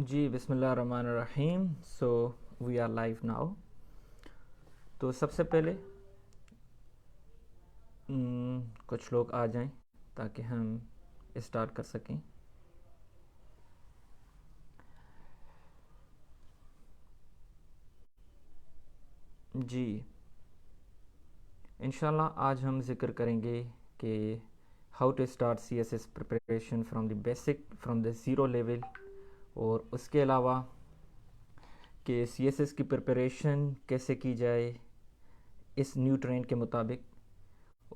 जी बिस्मिल्लाहिर्रहमानिर्रहीम। So we are live now. तो सबसे पहले कुछ लोग आ जाएं ताकि हम स्टार्ट कर सकें। जी इंशाल्लाह आज हम ज़िक्र करेंगे कि how to start CSS preparation from the basic from the zero level, और उसके अलावा कि सीएसएस की प्रिपरेशन कैसे की जाए इस न्यू ट्रेंड के मुताबिक।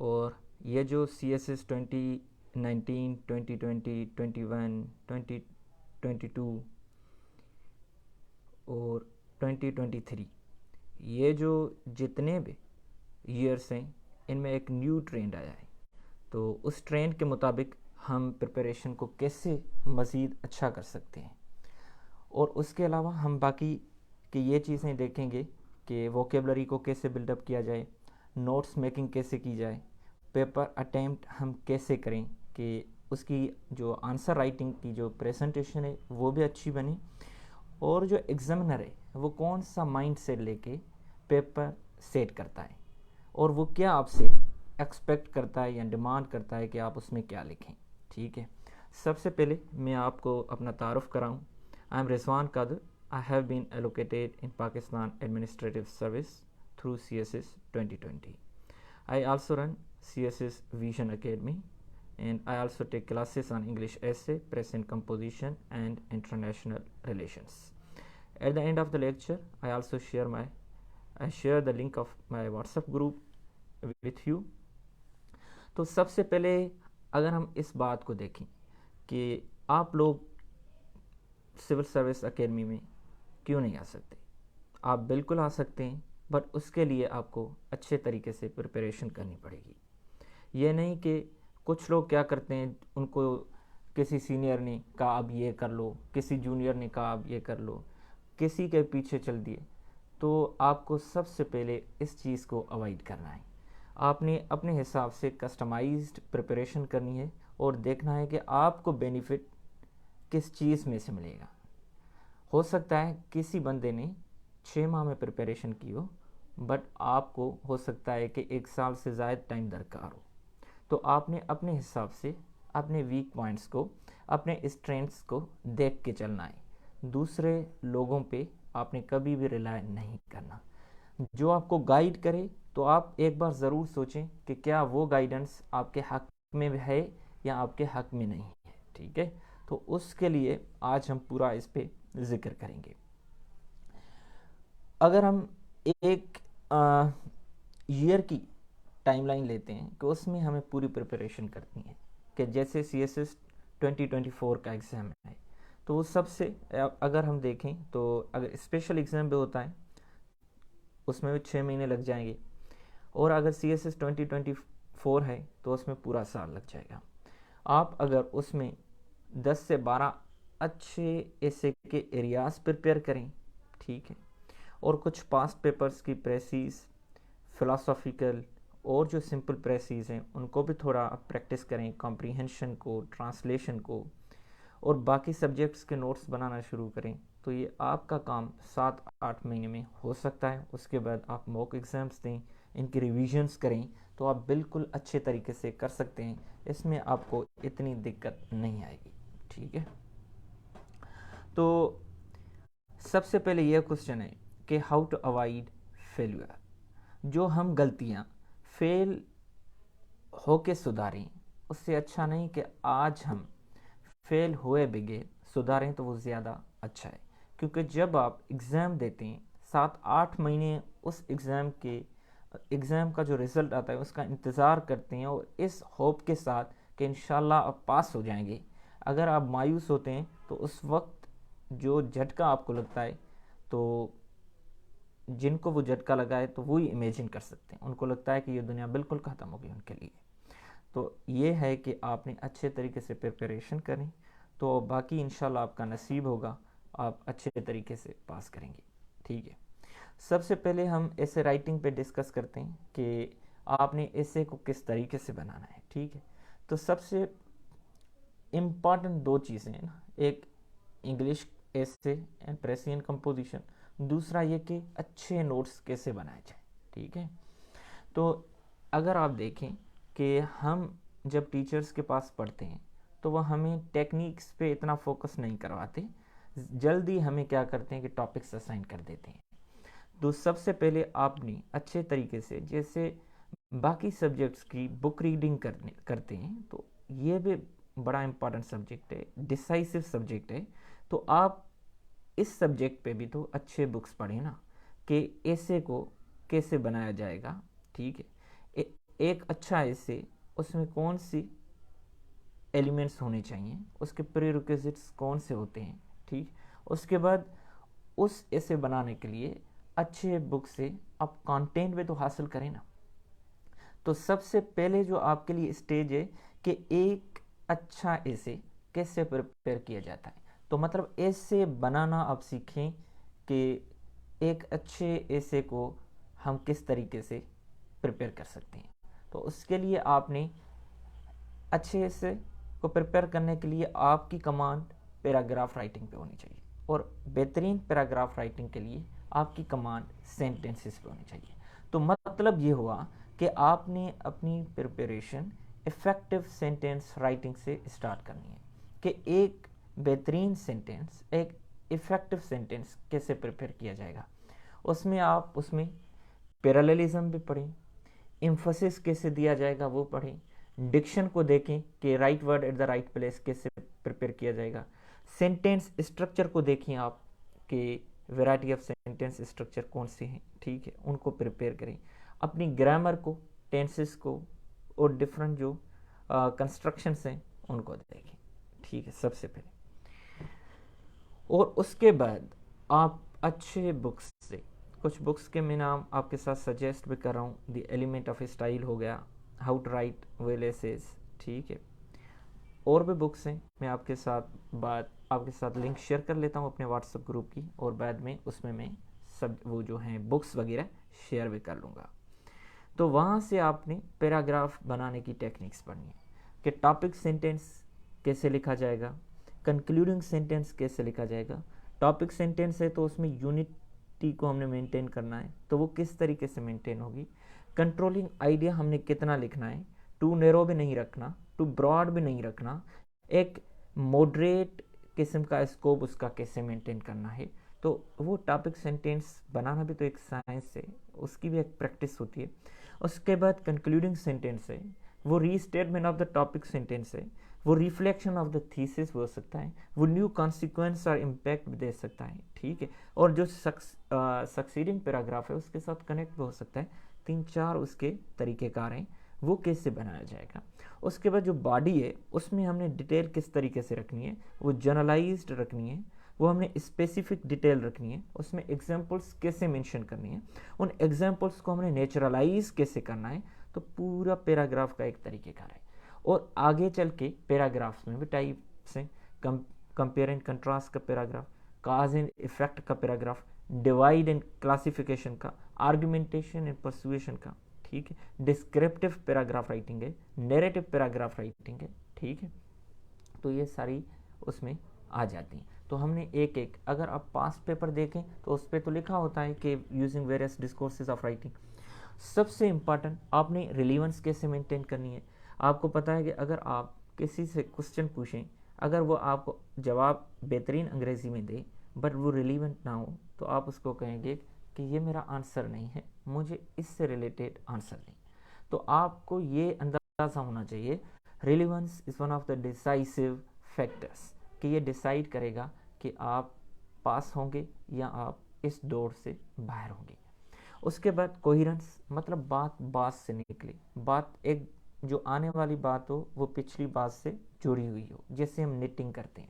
और ये जो CSS 2019, 2020, 21, 2022 और 2023, ये जो जितने भी ईयर्स हैं इनमें एक न्यू ट्रेंड आया है। तो उस ट्रेंड के मुताबिक हम प्रिपरेशन को कैसे मज़ीद अच्छा कर सकते हैं, और उसके अलावा हम बाकी की ये चीज़ें देखेंगे कि वोकेबलरी को कैसे बिल्डअप किया जाए, नोट्स मेकिंग कैसे की जाए, पेपर अटेम्प्ट हम कैसे करें कि उसकी जो आंसर राइटिंग की जो प्रेजेंटेशन है वो भी अच्छी बने, और जो एग्जामिनर है वो कौन सा माइंड सेट लेके पेपर सेट करता है और वो क्या आपसे एक्सपेक्ट करता है या डिमांड करता है कि आप उसमें क्या लिखें। ठीक है, सबसे पहले मैं आपको अपना तारुफ कराऊं। I am Rizwan Qadir. I have been allocated in Pakistan administrative service through CSS 2020. I also run CSS Vision Academy, and I also take classes on English essay, press and composition, and international relations. At the end of the lecture, I share the link of my WhatsApp group with you. तो सबसे पहले अगर हम इस बात को देखें कि आप लोग सिविल सर्विस एकेडमी में क्यों नहीं आ सकते, आप बिल्कुल आ सकते हैं, बट उसके लिए आपको अच्छे तरीके से प्रिपरेशन करनी पड़ेगी। ये नहीं कि कुछ लोग क्या करते हैं, उनको किसी सीनियर ने कहा अब ये कर लो, किसी जूनियर ने कहा अब ये कर लो, किसी के पीछे चल दिए। तो आपको सबसे पहले इस चीज़ को अवॉइड करना है। आपने अपने हिसाब से कस्टमाइज्ड प्रिपरेशन करनी है और देखना है कि आपको बेनिफिट किस चीज़ में से मिलेगा। हो सकता है किसी बंदे ने 6 माह में प्रिपरेशन की हो, बट आपको हो सकता है कि 1 साल से ज़्यादा टाइम दरकार हो। तो आपने अपने हिसाब से अपने वीक पॉइंट्स को, अपने स्ट्रेंथ्स को देख के चलना है। दूसरे लोगों पे आपने कभी भी रिलाय नहीं करना। जो आपको गाइड करे तो आप एक बार ज़रूर सोचें कि क्या वो गाइडेंस आपके हक में है या आपके हक में नहीं है। ठीक है, तो उसके लिए आज हम पूरा इस पे जिक्र करेंगे। अगर हम एक ईयर की टाइमलाइन लेते हैं कि उसमें हमें पूरी प्रिपरेशन करनी है, कि जैसे CSS 2024 का एग्ज़ाम है, तो वो सबसे अगर हम देखें तो अगर स्पेशल एग्ज़ाम भी होता है उसमें भी 6 महीने लग जाएंगे, और अगर CSS 2024 है तो उसमें पूरा साल लग जाएगा। आप अगर उसमें 10 से 12 अच्छे ऐसे के एरियाज़ प्रिपेयर करें, ठीक है, और कुछ पास्ट पेपर्स की प्रेसिस, फिलोसॉफिकल और जो सिंपल प्रेसिस हैं उनको भी थोड़ा प्रैक्टिस करें, कॉम्प्रीहेंशन को, ट्रांसलेशन को, और बाकी सब्जेक्ट्स के नोट्स बनाना शुरू करें, तो ये आपका काम 7-8 महीने में हो सकता है। उसके बाद आप मॉक एग्ज़ाम्स दें, इनकी रिविजन्स करें, तो आप बिल्कुल अच्छे तरीके से कर सकते हैं। इसमें आपको इतनी दिक्कत नहीं आएगी। ठीक है, तो सबसे पहले यह क्वेश्चन है कि हाउ टू अवॉइड फेल्यूर। जो हम गलतियाँ फेल होके सुधारें, उससे अच्छा नहीं कि आज हम फेल हुए बगैर सुधारें, तो वो ज़्यादा अच्छा है। क्योंकि जब आप एग्ज़ाम देते हैं 7-8 महीने उस एग्ज़ाम का जो रिज़ल्ट आता है उसका इंतज़ार करते हैं, और इस होप के साथ कि इंशाल्लाह आप पास हो जाएंगे। अगर आप मायूस होते हैं तो उस वक्त जो झटका आपको लगता है, तो जिनको वो झटका लगा है तो वही इमेजिन कर सकते हैं, उनको लगता है कि ये दुनिया बिल्कुल ख़त्म हो गई उनके लिए। तो ये है कि आपने अच्छे तरीके से प्रिपरेशन करें, तो बाकी इंशाल्लाह आपका नसीब होगा, आप अच्छे तरीके से पास करेंगे। ठीक है, सबसे पहले हम ऐसे राइटिंग पे डिस्कस करते हैं कि आपने ऐसे को किस तरीके से बनाना है। ठीक है, तो सबसे इम्पॉर्टेंट 2 चीज़ें हैं ना, एक इंग्लिश ऐसे एंड प्रेसियन कंपोजिशन, दूसरा ये कि अच्छे नोट्स कैसे बनाए जाए। ठीक है, तो अगर आप देखें कि हम जब टीचर्स के पास पढ़ते हैं तो वह हमें टेक्निक्स पे इतना फोकस नहीं करवाते, जल्दी हमें क्या करते हैं कि टॉपिक्स असाइन कर देते हैं। तो सबसे पहले आपने अच्छे तरीके से, जैसे बाकी सब्जेक्ट्स की बुक रीडिंग करते हैं, तो ये भी बड़ा इम्पॉर्टेंट सब्जेक्ट है, डिसाइसिव सब्जेक्ट है, तो आप इस सब्जेक्ट पे भी तो अच्छे बुक्स पढ़ें ना, कि ऐसे को कैसे बनाया जाएगा। ठीक है, एक अच्छा ऐसे, उसमें कौन सी एलिमेंट्स होने चाहिए, उसके प्रीरिक्विजिट्स कौन से होते हैं। ठीक, उसके बाद उस ऐसे बनाने के लिए अच्छे बुक से आप कंटेंट भी तो हासिल करें ना। तो सबसे पहले जो आपके लिए स्टेज है कि एक अच्छा ऐसे कैसे प्रिपेयर किया जाता है, तो मतलब ऐसे बनाना आप सीखें कि एक अच्छे ऐसे को हम किस तरीके से प्रिपेयर कर सकते हैं। तो उसके लिए आपने अच्छे ऐसे को प्रिपेयर करने के लिए आपकी कमांड पैराग्राफ राइटिंग पे होनी चाहिए, और बेहतरीन पैराग्राफ राइटिंग के लिए आपकी कमांड सेंटेंसेस पे होनी चाहिए। तो मतलब ये हुआ कि आपने अपनी प्रिपरेशन इफ़ेक्टिव सेंटेंस राइटिंग से स्टार्ट करनी है, कि एक बेहतरीन सेंटेंस, एक इफ़ेक्टिव सेंटेंस कैसे प्रिपेयर किया जाएगा। उसमें आप उसमें पैरेललिज्म भी पढ़ें, एम्फसिस कैसे दिया जाएगा वो पढ़ें, डिक्शन को देखें कि right word at the right place कैसे प्रिपेयर किया जाएगा, सेंटेंस स्ट्रक्चर को देखें आप कि वैरायटी ऑफ सेंटेंस स्ट्रक्चर कौन से हैं। ठीक है, उनको प्रिपेयर करें, अपनी ग्रामर को, टेंसेस को और डिफरेंट जो कंस्ट्रक्शंस हैं उनको देखें। ठीक है, सबसे पहले। और उसके बाद आप अच्छे बुक्स से, कुछ बुक्स के मैं नाम आपके साथ सजेस्ट भी कर रहा हूँ। द एलिमेंट ऑफ स्टाइल हो गया, how to write well essays. ठीक है, और भी बुक्स हैं, मैं आपके साथ लिंक शेयर कर लेता हूँ अपने व्हाट्सएप ग्रुप की, और बाद में उसमें मैं सब वो जो हैं बुक्स वगैरह शेयर भी कर लूँगा। तो वहाँ से आपने पैराग्राफ बनाने की टेक्निक्स पढ़नी है, कि टॉपिक सेंटेंस कैसे लिखा जाएगा, कंक्लूडिंग सेंटेंस कैसे लिखा जाएगा। टॉपिक सेंटेंस है तो उसमें यूनिटी को हमने मेंटेन करना है, तो वो किस तरीके से मेंटेन होगी। कंट्रोलिंग आइडिया हमने कितना लिखना है, टू नैरो भी नहीं रखना, टू ब्रॉड भी नहीं रखना, एक मॉडरेट किस्म का स्कोप उसका कैसे मेंटेन करना है। तो वो टॉपिक सेंटेंस बनाना भी तो एक साइंस है, उसकी भी एक प्रैक्टिस होती है। उसके बाद कंक्लूडिंग सेंटेंस है, वो restatement of the topic sentence है, वो रिफ्लेक्शन ऑफ द थीसिस हो सकता है, वो न्यू कॉन्सिक्वेंस और इम्पैक्ट दे सकता है। ठीक है, और जो सक्सीडिंग पैराग्राफ है उसके साथ कनेक्ट भी हो सकता है। 3-4 उसके तरीक़ेकार हैं, वो कैसे बनाया जाएगा। उसके बाद जो बॉडी है उसमें हमने डिटेल किस तरीके से रखनी है, वो जनरलाइज्ड रखनी है, वो हमने स्पेसिफिक डिटेल रखनी है, उसमें एग्जांपल्स कैसे मेंशन करनी है, उन एग्जांपल्स को हमने नेचुरलाइज कैसे करना है। तो पूरा पैराग्राफ का एक तरीक़ेकार है। और आगे चल के पैराग्राफ्स में भी टाइप्स हैं, कंपेयर एंड कंट्रास्ट का पैराग्राफ, काज एंड इफेक्ट का पैराग्राफ, डिवाइड एंड क्लासिफिकेशन का, आर्गुमेंटेशन एंड परसुएशन का। ठीक है, डिस्क्रिप्टिव पैराग्राफ राइटिंग है, नैरेटिव पैराग्राफ राइटिंग है। ठीक है, तो ये सारी उसमें आ जाती हैं। तो हमने एक एक, अगर आप पास्ट पेपर देखें तो उस पर तो लिखा होता है कि using various discourses of writing. सबसे इम्पॉर्टेंट, आपने रिलीवेंस कैसे मेंटेन करनी है। आपको पता है कि अगर आप किसी से क्वेश्चन पूछें, अगर वो आपको जवाब बेहतरीन अंग्रेज़ी में दे बट वो रिलीवेंट ना हो, तो आप उसको कहेंगे कि ये मेरा आंसर नहीं है, मुझे इससे रिलेटेड आंसर दें। तो आपको ये अंदाज़ा होना चाहिए, relevance is one of the decisive factors, कि ये डिसाइड करेगा कि आप पास होंगे या आप इस दौड़ से बाहर होंगे। उसके बाद कोहिरेंस, मतलब बात से निकले, बात एक जो आने वाली बात हो वो पिछली बात से जुड़ी हुई हो, जैसे हम निटिंग करते हैं।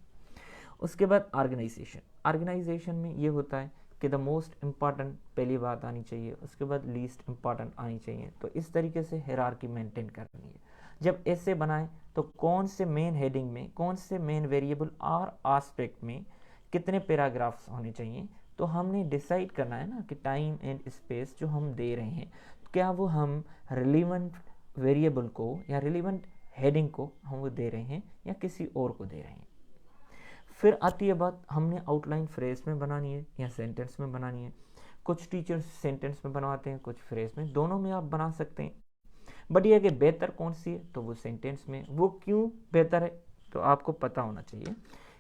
उसके बाद ऑर्गेनाइजेशन में ये होता है कि द मोस्ट इम्पॉर्टेंट पहली बात आनी चाहिए, उसके बाद लीस्ट इम्पॉर्टेंट आनी चाहिए। तो इस तरीके से हायरार्की मेंटेन करनी है। जब ऐसे बनाएं तो कौन से मेन हेडिंग में, कौन से मेन वेरिएबल और आस्पेक्ट में कितने पैराग्राफ्स होने चाहिए, तो हमने डिसाइड करना है ना कि टाइम एंड स्पेस जो हम दे रहे हैं, क्या वो हम रिलीवेंट वेरिएबल को या रिलीवेंट हेडिंग को हम वो दे रहे हैं या किसी और को दे रहे हैं। फिर आती है बात, हमने आउटलाइन फ्रेज में बनानी है या सेंटेंस में बनानी है। कुछ टीचर्स सेंटेंस में बनवाते हैं, कुछ फ्रेज में, दोनों में आप बना सकते हैं। बट ये कि बेहतर कौन सी है, तो वो सेंटेंस में। वो क्यों बेहतर है, तो आपको पता होना चाहिए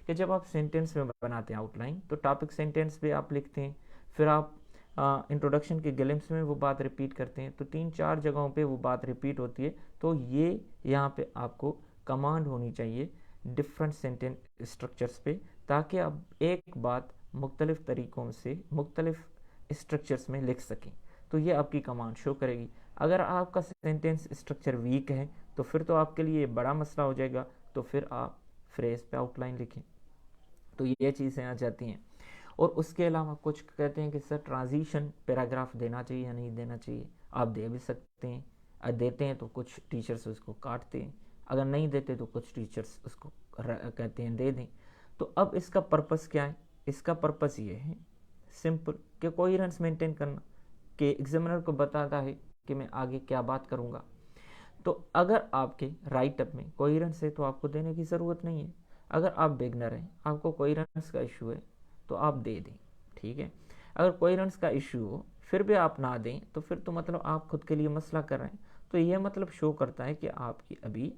कि जब आप सेंटेंस में बनाते हैं आउटलाइन, तो टॉपिक सेंटेंस पे आप लिखते हैं, फिर आप इंट्रोडक्शन के ग्लिम्स में वो बात रिपीट करते हैं, तो 3-4 जगहों पे वो बात रिपीट होती है। तो ये यहाँ पे आपको कमांड होनी चाहिए डिफरेंट सेंटेंस स्ट्रक्चर्स पे, ताकि आप एक बात मुख्तलिफ तरीक़ों से मुख्तलिफ स्ट्रक्चर्स में लिख सकें। तो ये आपकी कमांड शो करेगी। अगर आपका सेंटेंस स्ट्रक्चर वीक है तो फिर तो आपके लिए बड़ा मसला हो जाएगा, तो फिर आप फ्रेज पे आउटलाइन लिखें। तो ये चीज़ें आ जाती हैं। और उसके अलावा कुछ कहते हैं कि सर ट्रांजिशन पैराग्राफ देना चाहिए या नहीं देना चाहिए। आप दे भी सकते हैं, अगर देते हैं तो कुछ टीचर्स उसको काटते हैं, अगर नहीं देते तो कुछ टीचर्स उसको कहते हैं दे दें। तो अब इसका पर्पस क्या है, इसका पर्पस ये है सिंपल कि कोहेरेंस मेंटेन करना, कि एग्जामिनर को बताता है कि मैं आगे क्या बात करूँगा। तो अगर आपके राइटअप में कोहेरेंस है तो आपको देने की ज़रूरत नहीं है। अगर आप बिगनर हैं, आपको कोहेरेंस का इशू है, तो आप दे दें, ठीक है। अगर कोहेरेंस का इशू हो फिर भी आप ना दें, तो फिर तो मतलब आप खुद के लिए मसला कर रहे हैं। तो यह मतलब शो करता है कि आपकी अभी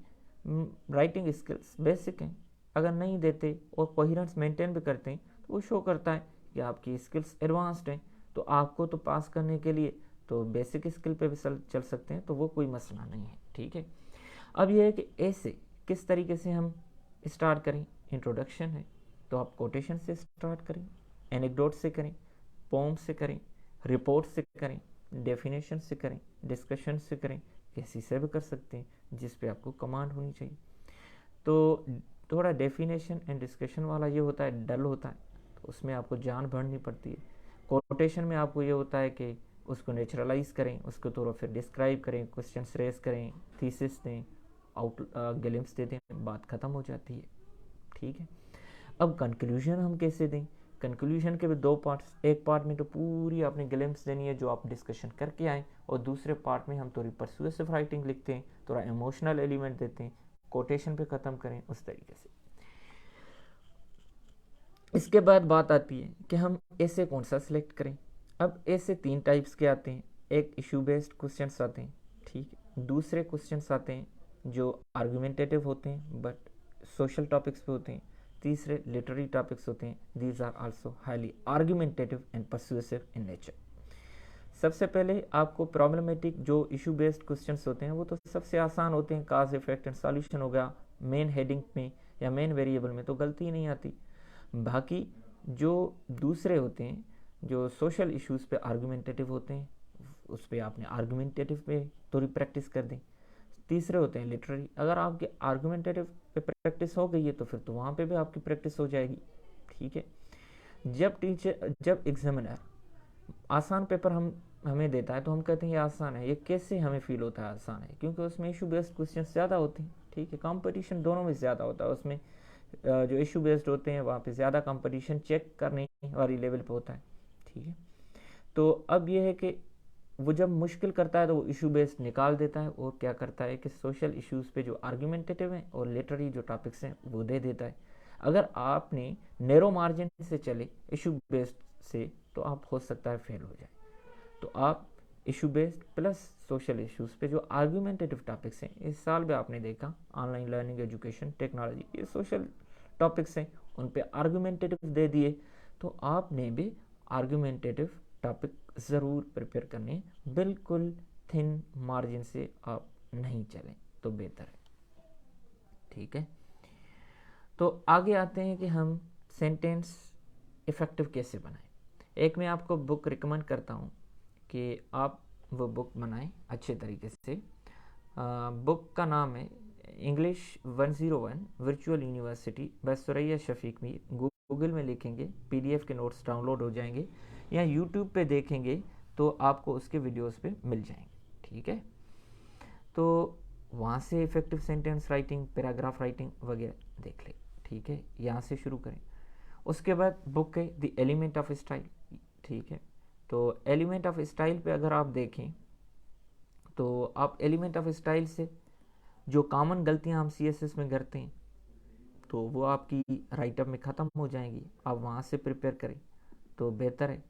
राइटिंग स्किल्स बेसिक हैं। अगर नहीं देते और कोहेरेंस मेंटेन भी करते हैं, तो वो शो करता है कि आपकी स्किल्स एडवांस्ड हैं। तो आपको तो पास करने के लिए तो बेसिक स्किल पे भी चल सकते हैं, तो वो कोई मसला नहीं है, ठीक है। अब यह है कि ऐसे किस तरीके से हम स्टार्ट करें। इंट्रोडक्शन है तो आप कोटेशन से स्टार्ट करें, एनेक्डोट से करें, पोम से करें, रिपोर्ट से करें, डेफिनेशन से करें, डिस्कशन से करें, किसी से भी कर सकते हैं जिस पे आपको कमांड होनी चाहिए। तो थोड़ा डेफिनेशन एंड डिस्कशन वाला ये होता है, डल होता है, तो उसमें आपको जान भरनी पड़ती है। कोटेशन में आपको ये होता है कि उसको नेचुरलाइज करें, उसको थोड़ा फिर डिस्क्राइब करें, क्वेश्चन रेज करें, थीसिस दें, ग्लिम्स दे दें, बात ख़त्म हो जाती है, ठीक है। अब कंक्लूजन हम कैसे दें। कंक्लूजन के भी 2 पार्ट्स, एक पार्ट में तो पूरी आपने ग्लिम्स देनी है जो आप डिस्कशन करके आए, और दूसरे पार्ट में हम थोड़ी परसुएसिव राइटिंग लिखते हैं, थोड़ा इमोशनल एलिमेंट देते हैं, कोटेशन पे ख़त्म करें उस तरीके से। इसके बाद बात आती है कि हम ऐसे कौन सा सिलेक्ट करें। अब ऐसे 3 टाइप्स के आते हैं। एक इशू बेस्ड क्वेश्चंस आते हैं, ठीक है। दूसरे क्वेश्चंस आते हैं जो आर्गुमेंटेटिव होते हैं बट सोशल टॉपिक्स पे होते हैं। तीसरे लिटरेरी टॉपिक्स होते हैं, these are also highly argumentative and persuasive in nature. सबसे पहले आपको प्रॉब्लमेटिक जो इशू बेस्ड क्वेश्चंस होते हैं वो तो सबसे आसान होते हैं, काज इफेक्ट एंड सॉल्यूशन हो गया, मेन हेडिंग में या मेन वेरिएबल में तो गलती ही नहीं आती। बाकी जो दूसरे होते हैं जो सोशल इश्यूज़ पे आर्गुमेंटेटिव होते हैं, उस पर आपने आर्गुमेंटेटिव पे थोड़ी प्रैक्टिस कर दें। तीसरे होते हैं लिटरेरी, अगर आपके आर्गुमेंटेटिव पे प्रैक्टिस हो गई है तो फिर तो वहाँ पे भी आपकी प्रैक्टिस हो जाएगी, ठीक है। जब एग्जामिनर आसान पेपर हमें देता है तो हम कहते हैं ये आसान है। ये कैसे हमें फील होता है आसान है, क्योंकि उसमें इशू बेस्ड क्वेश्चन ज़्यादा होते हैं, ठीक है। कंपटीशन दोनों में ज़्यादा होता है, उसमें जो इशू बेस्ड होते हैं वहाँ पे ज़्यादा कंपटीशन चेक करने वाली लेवल पे होता है, ठीक है। तो अब ये है कि वो जब मुश्किल करता है तो वो इशू बेस्ड निकाल देता है और क्या करता है कि सोशल इश्यूज़ पे जो आर्गुमेंटेटिव हैं और लिटरेरी जो टॉपिक्स हैं वो दे देता है। अगर आपने नैरो मार्जिन से चले इशू बेस्ड से तो आप हो सकता है फेल हो जाए। तो आप issue based plus social issues पे जो आर्गुमेंटेटिव टॉपिक्स हैं, इस साल भी आपने देखा ऑनलाइन लर्निंग, एजुकेशन, टेक्नोलॉजी, ये सोशल टॉपिक्स हैं, उन पे आर्गुमेंटेटिव दे दिए। तो आपने भी आर्गुमेंटेटिव टॉपिक ज़रूर प्रिपेयर करने, बिल्कुल थिन मार्जिन से आप नहीं चलें तो बेहतर है, ठीक है। तो आगे आते हैं कि हम सेंटेंस इफ़ेक्टिव कैसे बनाएं। एक मैं आपको बुक रिकमेंड करता हूँ कि आप वो बुक बनाएं अच्छे तरीके से। बुक का नाम है English 101 virtual university by Suraiya Shafiq Mir. Google में लिखेंगे, PDF के नोट्स डाउनलोड हो जाएंगे, या यूट्यूब पे देखेंगे तो आपको उसके वीडियोस पे मिल जाएंगे, ठीक है। तो वहाँ से effective sentence writing, paragraph writing वगैरह देख लें, ठीक है। यहाँ से शुरू करें। उसके बाद बुक है द एलिमेंट ऑफ स्टाइल, ठीक है। तो एलिमेंट ऑफ स्टाइल पे अगर आप देखें तो आप एलिमेंट ऑफ स्टाइल से जो कॉमन गलतियां हम CSS में करते हैं तो वो आपकी राइटअप में ख़त्म हो जाएंगी, आप वहाँ से प्रिपेयर करें तो बेहतर है।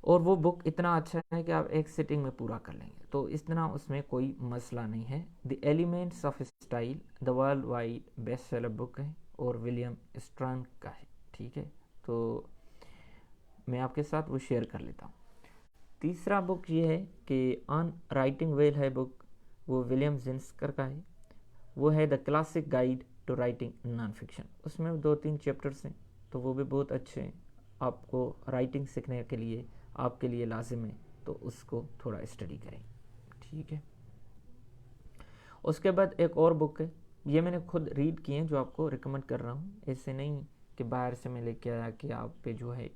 और वो बुक इतना अच्छा है कि आप एक सिटिंग में पूरा कर लेंगे, तो इतना उसमें कोई मसला नहीं है। The elements of style the world wide best seller book है और विलियम स्ट्रैंड का है, ठीक है। तो मैं आपके साथ वो शेयर कर लेता हूँ। तीसरा बुक ये है कि ऑन राइटिंग वेल है बुक, वो विलियम जिन्स्कर का है। वो है the classic guide to writing non fiction. उसमें 2-3 चैप्टर्स हैं, तो वो भी बहुत अच्छे हैं। आपको राइटिंग सीखने के लिए आपके लिए लाजिम है, तो उसको थोड़ा स्टडी करें, ठीक है। उसके बाद एक और बुक है, ये मैंने खुद रीड की है, जो आपको रिकमेंड कर रहा हूँ। ऐसे नहीं कि बाहर से मैं लेके आया कि आप पे जो है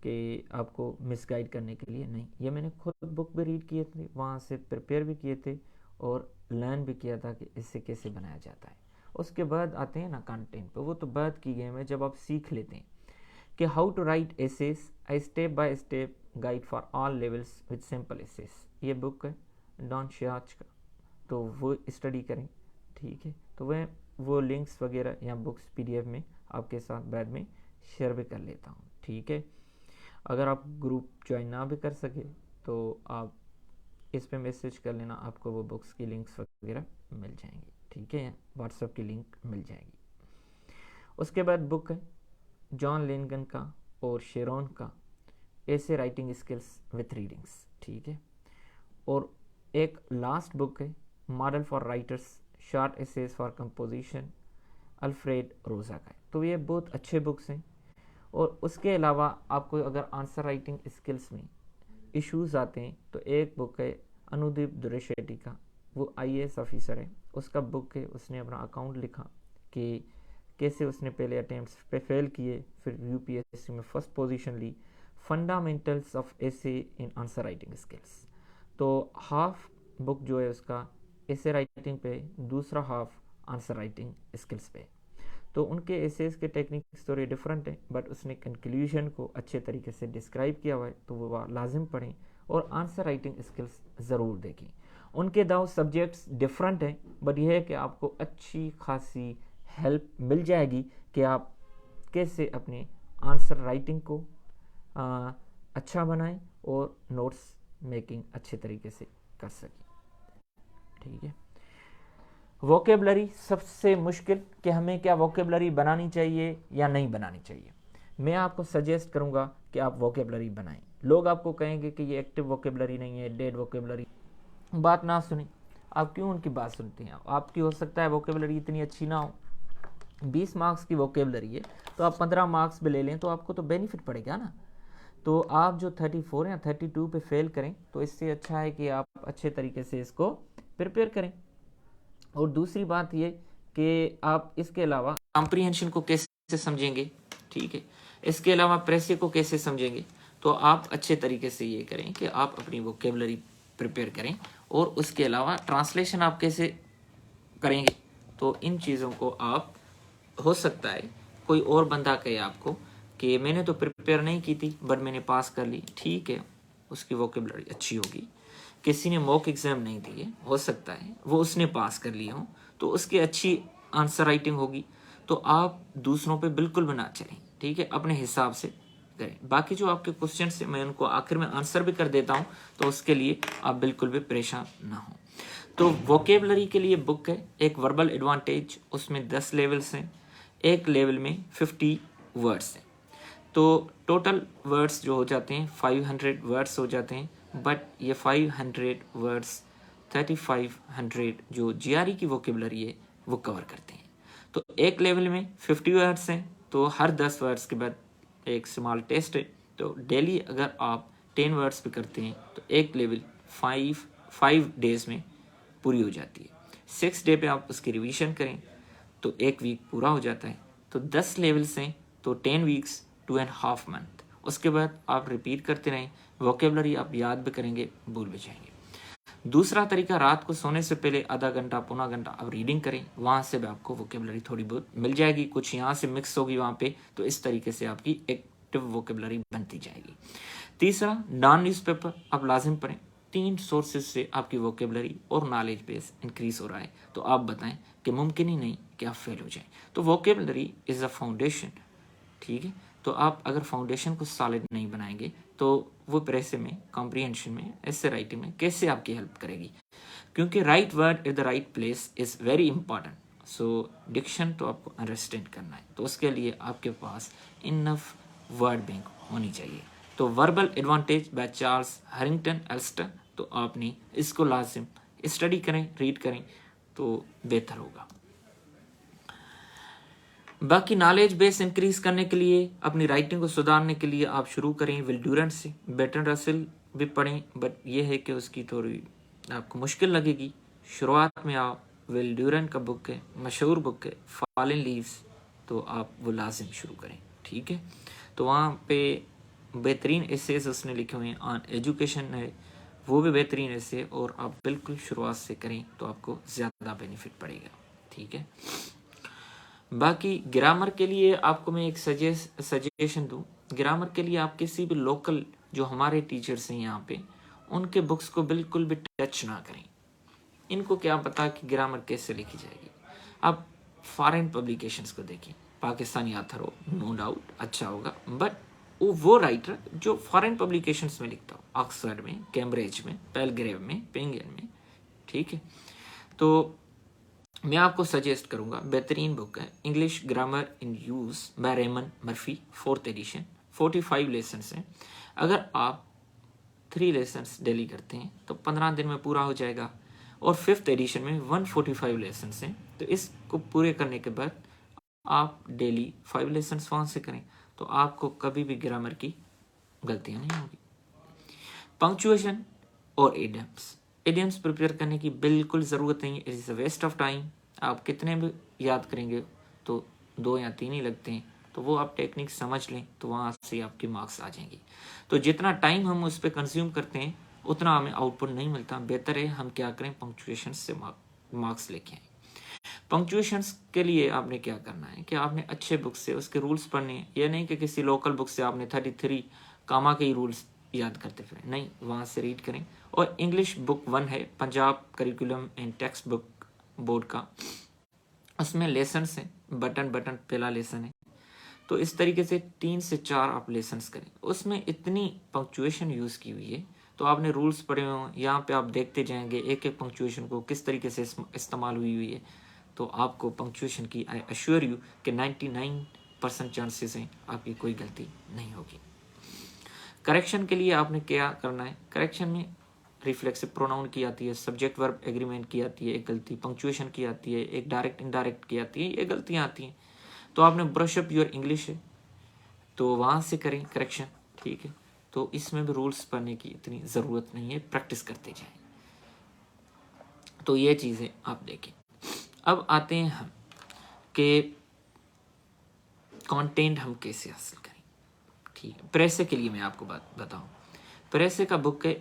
कि आपको मिसगाइड करने के लिए, नहीं। ये मैंने खुद बुक भी रीड किए थे, वहाँ से प्रिपेयर भी किए थे और लर्न भी किया था कि इससे कैसे बनाया जाता है। उसके बाद आते हैं ना कंटेंट पे, वो तो बात की गेम है जब आप सीख लेते हैं कि how to write essays a step by step guide for all levels with simple essays. ये बुक है डॉन शियाच का, तो वो स्टडी करें, ठीक है। तो वह वो लिंक्स वगैरह या बुक्स PDF में आपके साथ बाद में शेयर भी कर लेता हूँ, ठीक है। अगर आप ग्रुप ज्वाइन ना भी कर सके तो आप इस पे मैसेज कर लेना, आपको वो बुक्स की लिंक्स वगैरह मिल जाएंगी, ठीक है। व्हाट्सएप की लिंक मिल जाएगी। उसके बाद बुक है जॉन लिंगन का और शेरोन का ऐसे राइटिंग स्किल्स विथ रीडिंग्स, ठीक है। और एक लास्ट बुक है model for writers short essays for composition, Alfred Rosa का है। तो ये बहुत अच्छे बुक्स हैं। और उसके अलावा आपको अगर आंसर राइटिंग स्किल्स में इश्यूज आते हैं तो एक बुक है अनुदीप दुरेशेट्टी का, वो IAS ऑफिसर है, उसका बुक है। उसने अपना अकाउंट लिखा कि कैसे उसने पहले अटेम्प्ट्स पे फेल किए, फिर UPSC में फर्स्ट पोजीशन ली, fundamentals of essay in answer writing skills. तो हाफ बुक जो है उसका एसे राइटिंग पे, दूसरा हाफ आंसर राइटिंग स्किल्स पे। तो उनके एसेस के टेक्निक्स थोड़े डिफरेंट हैं, बट उसने कंक्लूजन को अच्छे तरीके से डिस्क्राइब किया हुआ है, तो वो लाजिम पढ़ें और आंसर राइटिंग स्किल्स ज़रूर देखें। उनके दाव सब्जेक्ट्स डिफरेंट हैं, बट यह है कि आपको अच्छी खासी हेल्प मिल जाएगी कि आप कैसे अपने आंसर राइटिंग को अच्छा बनाएं और नोट्स मेकिंग अच्छे तरीके से कर सकें, ठीक है। वोकेबलरी सबसे मुश्किल कि हमें क्या वोकेबलरी बनानी चाहिए या नहीं बनानी चाहिए। मैं आपको सजेस्ट करूंगा कि आप वोकेबलरी बनाएं। लोग आपको कहेंगे कि ये एक्टिव वोकेबलरी नहीं है, डेड वोकेबलरी। बात ना सुनी, आप क्यों उनकी बात सुनते हैं? आपकी हो सकता है वोकेबलरी इतनी अच्छी ना हो, 20 मार्क्स की वोकेबलरी है तो आप 15 मार्क्स भी ले लें तो आपको तो बेनिफिट पड़ेगा ना। तो आप जो 34 या 32 पे फेल करें, तो इससे अच्छा है कि आप अच्छे तरीके से इसको प्रिपेयर करें। और दूसरी बात ये कि आप इसके अलावा कॉम्प्रिहेंशन को कैसे समझेंगे, ठीक है। इसके अलावा प्रेसे को कैसे समझेंगे, तो आप अच्छे तरीके से ये करें कि आप अपनी वोकेबलरी प्रिपेयर करें। और उसके अलावा ट्रांसलेशन आप कैसे करेंगे, तो इन चीज़ों को आप, हो सकता है कोई और बंदा कहे आपको कि मैंने तो प्रिपेयर नहीं की थी बट मैंने पास कर ली, ठीक है, उसकी वोकेबलरी अच्छी होगी। किसी ने मॉक एग्जाम नहीं दिए, हो सकता है वो उसने पास कर लिया हो, तो उसकी अच्छी आंसर राइटिंग होगी। तो आप दूसरों पे बिल्कुल भी ना चलें, ठीक है, अपने हिसाब से करें। बाकी जो आपके क्वेश्चन है मैं उनको आखिर में आंसर भी कर देता हूँ, तो उसके लिए आप बिल्कुल भी परेशान ना हो। तो वोकेबलरी के लिए बुक है एक वर्बल एडवांटेज, उसमें 10 लेवल्स हैं, एक लेवल में 50 वर्ड्स हैं। तो टोटल वर्ड्स जो हो जाते हैं 500 वर्ड्स हो जाते हैं, बट ये 500 वर्ड्स 3500 जो GRE की वोकेबलरी है वो कवर करते हैं। तो एक लेवल में 50 वर्ड्स हैं, तो हर 10 वर्ड्स के बाद एक स्मॉल टेस्ट है। तो डेली अगर आप 10 वर्ड्स पे करते हैं तो एक लेवल 5 डेज में पूरी हो जाती है। 6 डे पे आप उसकी रिवीजन करें तो एक वीक पूरा हो जाता है। तो 10 लेवल्स हैं, तो 10 वीक्स 2.5 मंथ। उसके बाद आप रिपीट करते रहें, वोकेबलरी आप याद भी करेंगे, भूल भी जाएंगे। दूसरा तरीका, रात को सोने से पहले आधा घंटा पौना घंटा आप रीडिंग करें, वहाँ से भी आपको वोकेबलरी थोड़ी बहुत मिल जाएगी, कुछ यहाँ से मिक्स होगी वहाँ पे, तो इस तरीके से आपकी एक्टिव वोकेबलरी बनती जाएगी। तीसरा, नॉन न्यूज़पेपर आप लाजिम पढ़ें। 3 सोर्सेज से आपकी वोकेबलरी और नॉलेज बेस इंक्रीज हो रहा है, तो आप बताएं कि मुमकिन ही नहीं कि आप फेल हो जाएं। तो वोकेबलरी इज़ अ फाउंडेशन, ठीक है। तो आप अगर फाउंडेशन को सॉलिड नहीं बनाएंगे तो वो प्रेसे में, कॉम्प्रिहेंशन में, ऐसे राइटिंग में कैसे आपकी हेल्प करेगी, क्योंकि right word at the right place is very important. So diction तो आपको अंडरस्टैंड करना है, तो उसके लिए आपके पास इनफ वर्ड बैंक होनी चाहिए। तो verbal advantage by Charles Harrington Elster, तो आपने इसको लाजिम स्टडी करें, रीड करें तो बेहतर होगा। बाकी नॉलेज बेस इंक्रीज करने के लिए, अपनी राइटिंग को सुधारने के लिए आप शुरू करें विल ड्यूरेंट से। बर्ट्रैंड रसेल भी पढ़ें, बट ये है कि उसकी थोड़ी आपको मुश्किल लगेगी। शुरुआत में आप विल ड्यूरेंट का बुक है, मशहूर बुक है फॉलन लीव्स, तो आप वो लाजिम शुरू करें, ठीक है। तो वहाँ पे बेहतरीन एसेज उसने लिखे हुए हैं, ऑन एजुकेशन है, वो भी बेहतरीन ऐसे, और आप बिल्कुल शुरुआत से करें तो आपको ज़्यादा बेनिफिट पड़ेगा, ठीक है। बाकी ग्रामर के लिए आपको मैं एक सजेशन दूं, ग्रामर के लिए आप किसी भी लोकल जो हमारे टीचर्स हैं यहाँ पे, उनके बुक्स को बिल्कुल भी टच ना करें। इनको क्या पता कि ग्रामर कैसे लिखी जाएगी। आप फॉरेन पब्लिकेशंस को देखें, पाकिस्तानी आथर हो, नो डाउट अच्छा होगा, बट वो राइटर जो फॉरेन पब्लिकेशंस में लिखता हो, ऑक्सफर्ड में, कैम्ब्रिज में, पेलग्रेव में, पेंगियन में, ठीक है। तो मैं आपको सजेस्ट करूंगा, बेहतरीन बुक है English grammar in use by Raymond Murphy, 4th edition, 45 lessons हैं। अगर आप 3 लेसन्स डेली करते हैं तो 15 दिन में पूरा हो जाएगा, और 5th एडिशन में 145 लेसन्स हैं। तो इसको पूरे करने के बाद आप डेली 5 लेसन्स वहाँ से करें, तो आपको कभी भी ग्रामर की गलतियाँ नहीं होगी। पंक्चुएशन और इडियम्स प्रिपेयर करने की बिल्कुल ज़रूरत नहीं है, it is a waste of time. आप कितने भी याद करेंगे तो 2 या 3 ही लगते हैं, तो वो आप टेक्निक समझ लें तो वहाँ से आपके मार्क्स आ जाएंगे। तो जितना टाइम हम उस पर कंज्यूम करते हैं उतना हमें आउटपुट नहीं मिलता। बेहतर है हम क्या करें, पंक्चुएशन से मार्क्स लेके आए। पंक्चुएशंस के लिए आपने क्या करना है कि आपने अच्छे बुक से उसके रूल्स पढ़ने हैं। यह नहीं कि किसी लोकल बुक से आपने 33 कामा के ही रूल्स याद करते फिर, नहीं, वहाँ से रीड करें। और इंग्लिश बुक 1 है, Punjab curriculum and text book board का, उसमें लेसन्स हैं, बटन पहला लेसन है। तो इस तरीके से 3 से 4 आप लेसन्स करें, उसमें इतनी पंक्चुएशन यूज़ की हुई है। तो आपने रूल्स पढ़े हों, यहाँ पे आप देखते जाएंगे एक एक पंक्चुएशन को किस तरीके से इस्तेमाल हुई है। तो आपको पंक्चुएशन की आई अश्योर यू कि 99% चांसेस हैं आपकी कोई गलती नहीं होगी। करेक्शन के लिए आपने क्या करना है, करेक्शन में रिफ्लेक्सिव प्रोनाउन की आती है, सब्जेक्ट वर्ब एग्रीमेंट की आती है एक गलती, पंक्चुएशन की आती है एक, डायरेक्ट इनडायरेक्ट की आती है, ये गलतियाँ आती हैं। तो आपने ब्रश अप योर इंग्लिश है तो वहाँ से करें करेक्शन, ठीक है। तो इसमें भी रूल्स पढ़ने की इतनी ज़रूरत नहीं है, प्रैक्टिस करते जाएं। तो ये चीज़ें आप देखें। अब आते हैं हम कि कंटेंट हम कैसे हासिल करें, ठीक है। प्रेसे के लिए मैं आपको बात बताऊं, प्रेसे का बुक है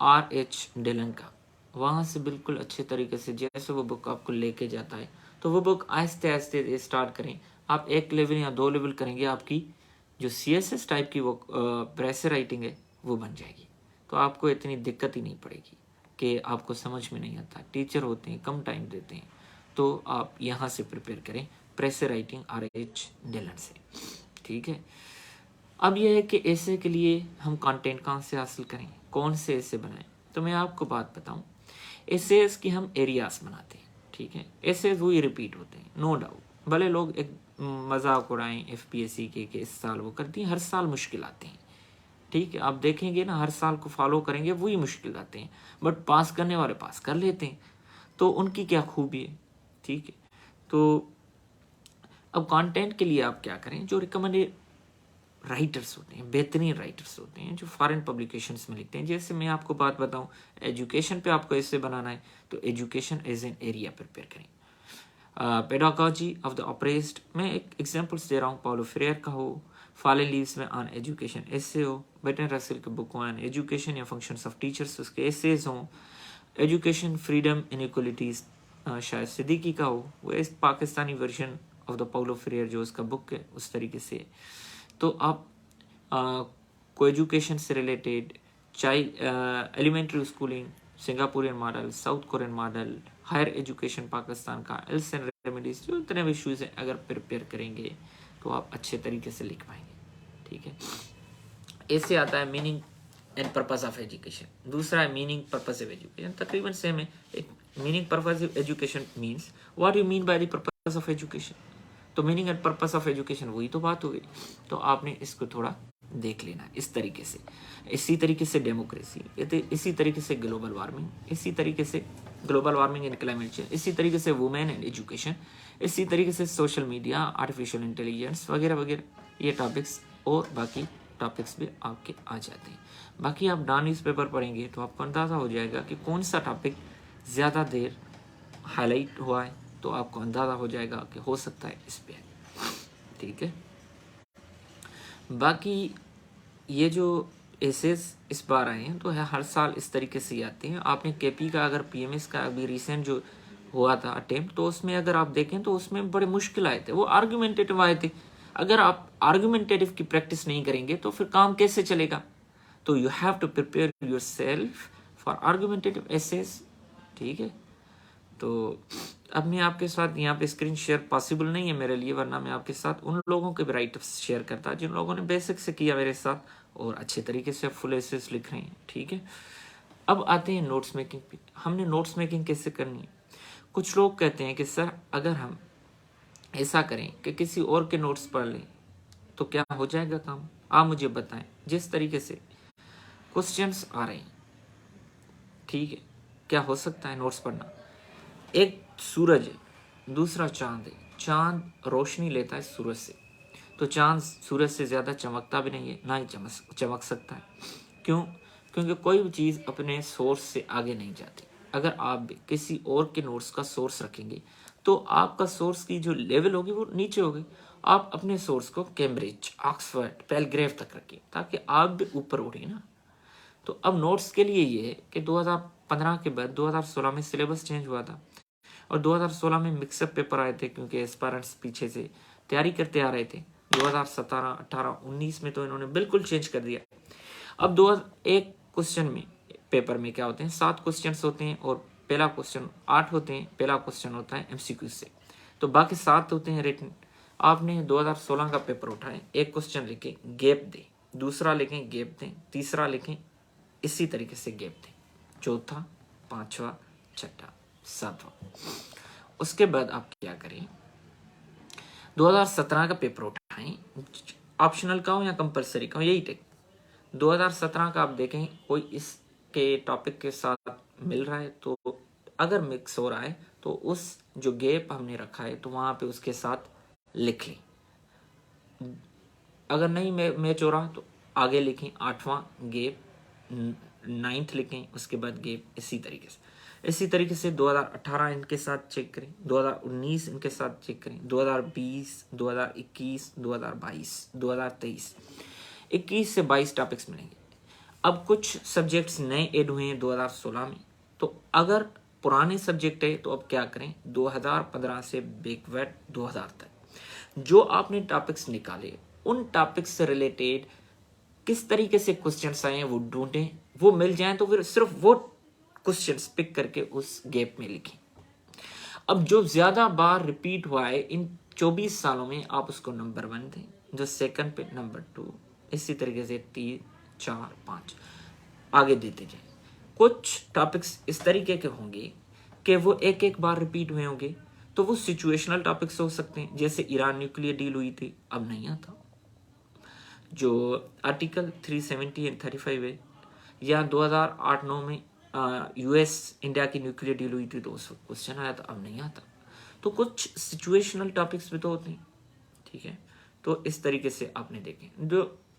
RH डिलन का, वहाँ से बिल्कुल अच्छे तरीके से जैसे वो बुक आपको लेके जाता है, तो वो बुक आहिस्ते आहिस्ते स्टार्ट करें। आप 1 लेवल या 2 लेवल करेंगे, आपकी जो CSS टाइप की वो प्रेसे राइटिंग है वो बन जाएगी। तो आपको इतनी दिक्कत ही नहीं पड़ेगी कि आपको समझ में नहीं आता। टीचर होते हैं, कम टाइम देते हैं, तो आप यहाँ से प्रिपेयर करें प्रेसे राइटिंग RH डिलन से, ठीक है। अब यह है कि ऐसे के लिए हम कंटेंट कहाँ से हासिल करें, कौन से ऐसे बनाएं। तो मैं आपको बात बताऊं, एसेस की हम एरियाज बनाते हैं, ठीक है। एसेस वही रिपीट होते हैं, नो डाउट। भले लोग एक मजाक उड़ाएं FPSC के इस साल वो करती हैं, हर साल मुश्किल आते हैं, ठीक है। आप देखेंगे ना, हर साल को फॉलो करेंगे वही मुश्किल आते हैं, बट पास करने वाले पास कर लेते हैं, तो उनकी क्या खूबी है, ठीक है। तो अब कंटेंट के लिए आप क्या करें, जो रिकमेंडेड राइटर्स होते हैं, बेहतरीन राइटर्स होते हैं जो फॉरेन पब्लिकेशंस में लिखते हैं। जैसे मैं आपको बात बताऊं, एजुकेशन पे आपको ऐसे बनाना है तो education as an area prepare करें। पेडागॉजी ऑफ द ऑपरेस्ड, मैं एक एग्जांपल्स दे रहा हूँ, पाउलो फ्रेयर का हो, फॉलन लीव्स में ऑन एजुकेशन ऐसे हो, बर्ट्रैंड रसेल के बुक ऑन एजुकेशन या फंक्शंस ऑफ टीचर्स उसके एसेज हों, एजुकेशन फ्रीडम इनइक्वलिटीज शायद सिद्दीकी का हो, वो इस Pakistani version of the Paulo Frere जो उसका बुक है उस तरीके से। तो आप को एजुकेशन से related child elementary schooling, Singaporean model, South Korean model, higher education Pakistan का, एल्सन रेमेडीज, जो इतने भी इश्यूज़ हैं, अगर प्रिपेयर करेंगे तो आप अच्छे तरीके से लिख पाएंगे। ठीक है, इससे आता है meaning and purpose of education. दूसरा है मीनिंग पर्पस ऑफ एजुकेशन, तकरीबन सेम है। एक meaning purpose of education means what you mean by the purpose of education. तो meaning and purpose of education वही तो बात हो गई। तो आपने इसको थोड़ा देख लेना है इस तरीके से। इसी तरीके से डेमोक्रेसी, इसी तरीके से ग्लोबल वार्मिंग, इसी तरीके से global warming and climate change, इसी तरीके से वुमेन एंड एजुकेशन, इसी तरीके से सोशल मीडिया, आर्टिफिशियल इंटेलिजेंस वगैरह वगैरह, ये टॉपिक्स और बाकी टॉपिक्स भी आपके आ जाते हैं। बाकी आप डॉन न्यूज़ पेपर पढ़ेंगे तो आपको अंदाज़ा हो जाएगा कि कौन सा टॉपिक ज़्यादा देर हाईलाइट हुआ है, तो आपको अंदाज़ा हो जाएगा कि हो सकता है इस पे। ठीक है, बाकी ये जो एसेस इस बार आए हैं तो है हर साल इस तरीके से आते हैं। आपने केपी का अगर पीएमएस का अभी रिसेंट जो हुआ था अटेम्प्ट, तो उसमें अगर आप देखें तो उसमें बड़े मुश्किल आए थे, वो आर्गुमेंटेटिव आए थे। अगर आप आर्गुमेंटेटिव की प्रैक्टिस नहीं करेंगे तो फिर काम कैसे चलेगा। तो you have to prepare yourself for argumentative essays. ठीक है, तो अब मैं आपके साथ यहाँ पे स्क्रीन शेयर पॉसिबल नहीं है मेरे लिए, वरना मैं आपके साथ उन लोगों के भी राइटअप्स शेयर करता जिन लोगों ने बेसिक से किया मेरे साथ और अच्छे तरीके से फुल एसेस लिख रहे हैं। ठीक है, अब आते हैं नोट्स मेकिंग पे। हमने नोट्स मेकिंग कैसे करनी है। कुछ लोग कहते हैं कि सर अगर हम ऐसा करें कि किसी और के नोट्स पढ़ लें तो क्या हो जाएगा काम। आप मुझे बताएं, जिस तरीके से क्वेश्चंस आ रहे हैं, ठीक है, क्या हो सकता है नोट्स पढ़ना। एक सूरज है, दूसरा चांद है। चांद रोशनी लेता है सूरज से, तो चांद सूरज से ज़्यादा चमकता भी नहीं है, ना ही चमक सकता है। क्यों? क्योंकि कोई भी चीज़ अपने सोर्स से आगे नहीं जाती। अगर आप भी किसी और के नोट्स का सोर्स रखेंगे तो आपका सोर्स की जो लेवल होगी वो नीचे होगी। आप अपने सोर्स को कैम्ब्रिज, ऑक्सफर्ड, पेलग्रेव तक रखें ताकि आप भी ऊपर उठे ना। तो अब नोट्स के लिए ये है कि 2015 के बाद 2016 में सिलेबस चेंज हुआ था और 2016 में मिक्सअप पेपर आए थे, क्योंकि एस्पायरेंट्स पीछे से तैयारी करते आ रहे थे। 2017, 18, 19 में तो इन्होंने बिल्कुल चेंज कर दिया। अब एक क्वेश्चन में पेपर में क्या होते हैं, 7 क्वेश्चन होते हैं और पहला क्वेश्चन 8 होते हैं। पहला क्वेश्चन होता है एमसीक्यू से, तो बाकी 7 होते हैं रिटन। आपने 2016 का पेपर उठाएं, एक क्वेश्चन लिखें, गैप दें, दूसरा लिखें, गैप दें, तीसरा लिखें, इसी तरीके से गैप दें, चौथा, पांचवा, छठा, सातवां। उसके बाद आप क्या करें, 2017 का पेपर उठाएं, ऑप्शनल का हो या कंपलसरी का हो, यही टेक 2017 का आप देखें कोई इसके टॉपिक के साथ मिल रहा है, तो अगर मिक्स हो रहा है तो उस जो गैप हमने रखा है तो वहां पे उसके साथ लिख लें। अगर नहीं मैच हो रहा तो आगे लिखें, 8वां गैप, 9th लिखें, उसके बाद गैप, इसी तरीके से 2018 इनके साथ चेक करें, 2019 इनके साथ चेक करें, 2020, 2021, 2022, 2023, 21 से 22 टॉपिक्स मिलेंगे। अब कुछ सब्जेक्ट्स नए ऐड हुए हैं 2016 में, तो अगर पुराने सब्जेक्ट है तो अब क्या करें, 2015 से बैकवर्ड 2000 तक जो आपने टॉपिक्स निकाले उन टॉपिक्स से रिलेटेड किस तरीके से क्वेश्चंस आए हैं वो ढूंढें, वो मिल जाएं तो फिर सिर्फ वो क्वेश्चंस पिक करके उस गैप में लिखें। अब जो ज्यादा बार रिपीट हुआ है इन 24 सालों में आप उसको नंबर 1 दें, जो सेकंड पे नंबर 2, इसी तरीके से 3, 4, 5 आगे देते जाए। कुछ टॉपिक्स इस तरीके के होंगे कि वो एक एक बार रिपीट हुए होंगे, तो वो सिचुएशनल टॉपिक्स हो सकते हैं, जैसे ईरान न्यूक्लियर डील हुई थी, अब नहीं आता। जो आर्टिकल 370 एंड 35 है, या 2008-9 में यूएस इंडिया की न्यूक्लियर डील हुई थी तो उस वक्त क्वेश्चन आया था, अब नहीं आता। तो कुछ सिचुएशनल टॉपिक्स भी तो होते हैं, ठीक है। तो इस तरीके से आपने देखें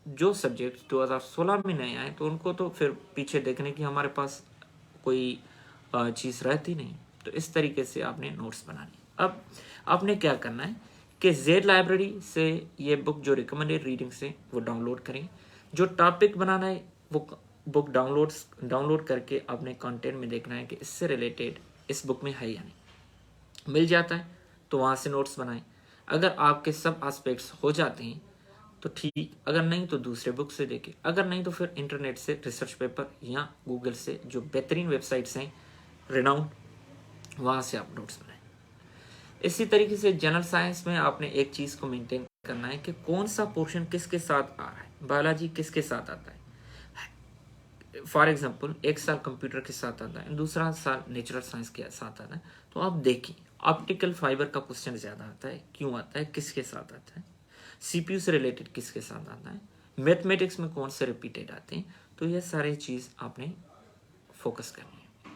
जो सब्जेक्ट 2016 में नए आए तो उनको तो फिर पीछे देखने की हमारे पास कोई चीज़ रहती नहीं, तो इस तरीके से आपने नोट्स बनाने। अब आपने क्या करना है कि जेड लाइब्रेरी से ये बुक जो रिकमेंडेड रीडिंग से वो डाउनलोड करें। जो टॉपिक बनाना है वो बुक डाउनलोड करके आपने कंटेंट में देखना है कि इससे रिलेटेड इस बुक में है या नहीं। मिल जाता है तो वहाँ से नोट्स बनाएं। अगर आपके सब एस्पेक्ट्स हो जाते हैं तो ठीक, अगर नहीं तो दूसरे बुक से देखें, अगर नहीं तो फिर इंटरनेट से रिसर्च पेपर या गूगल से जो बेहतरीन वेबसाइट्स हैं रिनाउंड, वहाँ से आप नोट्स बनाएं। इसी तरीके से जनरल साइंस में आपने एक चीज़ को मेंटेन करना है कि कौन सा पोर्शन किसके साथ आ रहा है। बायोलॉजी किसके साथ आता है, फॉर एग्जांपल एक साल कंप्यूटर के साथ आता है, दूसरा साल नेचुरल साइंस के साथ आता है। तो आप देखिए ऑप्टिकल फाइबर का क्वेश्चन ज़्यादा आता है, क्यों आता है, किसके साथ आता है, सीपीयू से रिलेटेड किसके साथ आता है, मैथमेटिक्स में कौन से रिपीटेड आते हैं। तो ये सारी चीज़ आपने फोकस करनी है,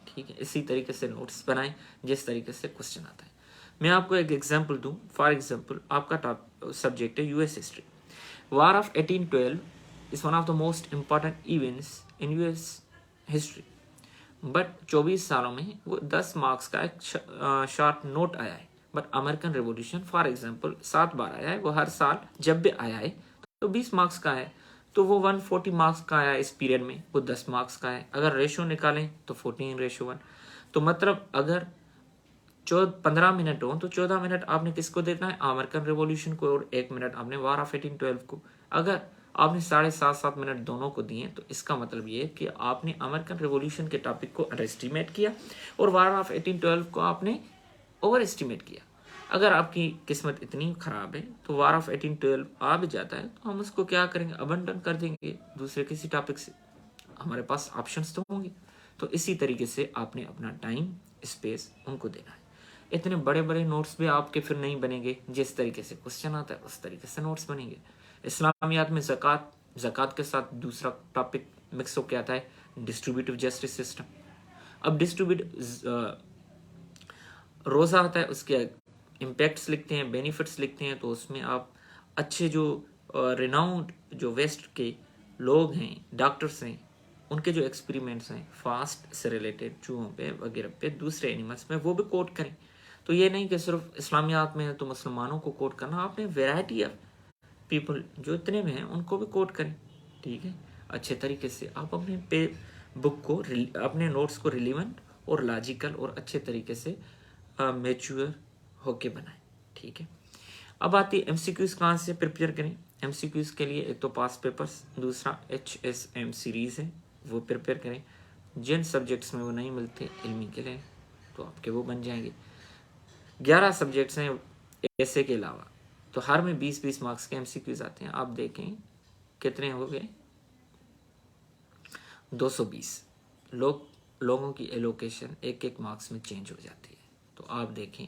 ठीक है। इसी तरीके से नोट्स बनाएं जिस तरीके से क्वेश्चन आता है। मैं आपको एक एग्जांपल दूं, फॉर एग्जांपल आपका टॉप सब्जेक्ट है US history. War of 1812 is one of the most important events in US history, but 24 सालों में वो 10 मार्क्स का एक शॉर्ट नोट आया है। But American revolution for example 7 बार आया है, वो हर साल जब भी आया है तो 20 मार्क्स का है, तो वो 140 मार्क्स का आया इस पीरियड में, वो 10 मार्क्स का है। अगर रेशो निकालें तो 14:1, तो मतलब अगर 15 मिनट हो तो 14 मिनट आपने किसको देना है, अमेरिकन रेवोल्यूशन को, और 1 मिनट आपने वार ऑफ 1812 को। अगर आपने 7.5 मिनट दोनों को दिए तो इसका मतलब ये कि आपने अमेरिकन रेवोल्यूशन के टॉपिक को अंडर एस्टिमेट किया और वार ऑफ 1812 को आपने ओवर एस्टिमेट किया। अगर आपकी किस्मत इतनी खराब है तो वार ऑफ 1812 आ भी जाता है तो हम उसको क्या करेंगे, अबंडन कर देंगे दूसरे किसी टॉपिक से, हमारे पास ऑप्शंस तो होंगे। तो इसी तरीके से आपने अपना टाइम स्पेस उनको देना है। इतने बड़े बड़े नोट्स भी आपके फिर नहीं बनेंगे, जिस तरीके से क्वेश्चन आता है उस तरीके से नोट्स बनेंगे। इस्लामियात में ज़कात के साथ दूसरा टॉपिक मिक्स होकर आता है, डिस्ट्रीब्यूटिव जस्टिस सिस्टम। अब रोज़ा आता है, उसके इम्पैक्ट्स लिखते हैं, बेनिफिट्स लिखते हैं, तो उसमें आप अच्छे जो रिनाउंड जो वेस्ट के लोग हैं, डॉक्टर्स हैं, उनके जो एक्सपेरिमेंट्स हैं फास्ट से रिलेटेड चूहों पे वगैरह पे, दूसरे एनिमल्स में, वो भी कोट करें। तो ये नहीं कि सिर्फ इस्लामियात में है तो मुसलमानों को कोट करना, आपने वैरायटी ऑफ पीपल जो इतने में हैं उनको भी कोट करें, ठीक है। अच्छे तरीके से आप अपने बुक को, अपने नोट्स को रिलीवेंट और लॉजिकल और अच्छे तरीके से मैच्योर होके बनाएं, ठीक है। अब आती है एमसीक्यूज कहाँ से प्रिपेयर करें। एमसीक्यूज के लिए एक तो पास पेपर्स, दूसरा HSM सीरीज़ है वो प्रिपेयर करें। जिन सब्जेक्ट्स में वो नहीं मिलते इल्मी के लिए तो आपके वो बन जाएंगे। 11 सब्जेक्ट्स हैं ऐसे के अलावा, तो हर में 20-20 मार्क्स के एमसीक्यूज आते हैं। आप देखें कितने हो गए, 220 लोगों की एलोकेशन एक एक मार्क्स में चेंज हो जाती है। तो आप देखें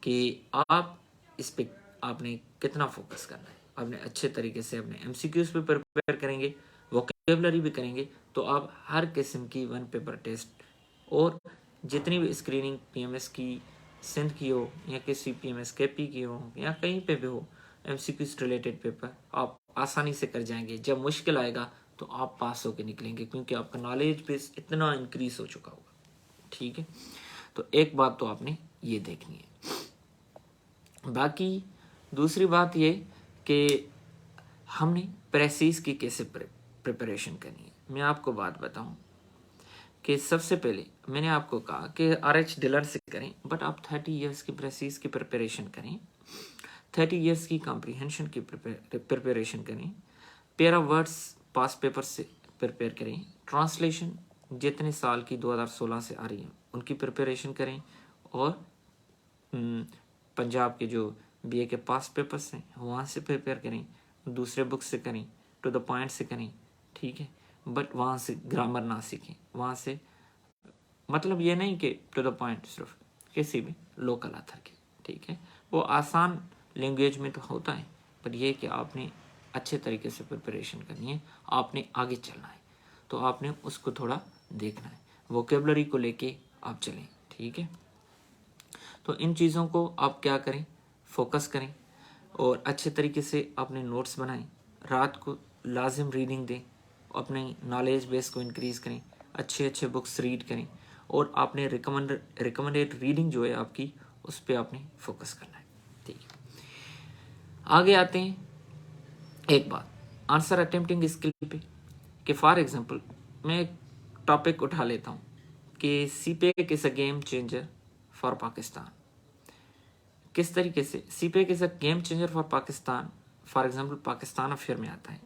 कि आप इस पे आपने कितना फोकस करना है। आपने अच्छे तरीके से अपने एमसीक्यूज पे प्रिपेयर करेंगे, वोकेबलरी भी करेंगे, तो आप हर किस्म की 1 पेपर टेस्ट और जितनी भी स्क्रीनिंग PMS की सिंध की हो या किसी PMS KP की हो या कहीं पे भी हो, एमसीक्यूज रिलेटेड पेपर आप आसानी से कर जाएंगे। जब मुश्किल आएगा तो आप पास होके निकलेंगे, क्योंकि आपका नॉलेज बेस इतना इंक्रीज हो चुका होगा, ठीक है। तो एक बात तो आपने ये देखनी है। बाकी दूसरी बात ये कि हमने प्रेसिस की कैसे प्रिपरेशन करनी है। मैं आपको बात बताऊं कि सबसे पहले मैंने आपको कहा कि RH डिलर से करें, बट आप 30 इयर्स की प्रेसिस की प्रिपरेशन करें, 30 इयर्स की कॉम्प्रीहेंशन की प्रिपरेशन करें, pair of words pass paper से प्रिपेयर करें, ट्रांसलेशन जितने साल की 2016 से आ रही है उनकी प्रिपरेशन करें, और पंजाब के जो BA के पास पेपर्स हैं वहाँ से प्रिपेयर करें, दूसरे बुक से करें, टू द पॉइंट से करें, ठीक है। बट वहाँ से ग्रामर ना सीखें, वहाँ से मतलब ये नहीं कि टू द पॉइंट सिर्फ किसी भी लोकल ऑथर के, ठीक है। वो आसान लैंग्वेज में तो होता है, पर ये कि आपने अच्छे तरीके से प्रिपरेशन करनी है, आपने आगे चलना है, तो आपने उसको थोड़ा देखना है, वोकेबलरी को लेके आप चलें, ठीक है। तो इन चीज़ों को आप क्या करें, फोकस करें और अच्छे तरीके से अपने नोट्स बनाएं, रात को लाजिम रीडिंग दें, अपने नॉलेज बेस को इंक्रीज़ करें, अच्छे अच्छे बुक्स रीड करें, और आपने रिकमेंडेड रीडिंग जो है आपकी उस पर आपने फोकस करना है, ठीक है। आगे आते हैं एक बात आंसर अटेम्प्टिंग स्किल पे, कि फॉर एग्जांपल मैं एक टॉपिक उठा लेता हूँ कि CPEC is a game changer for Pakistan. किस तरीके से CPEC is a game changer for Pakistan, for example Pakistan affair में आता है,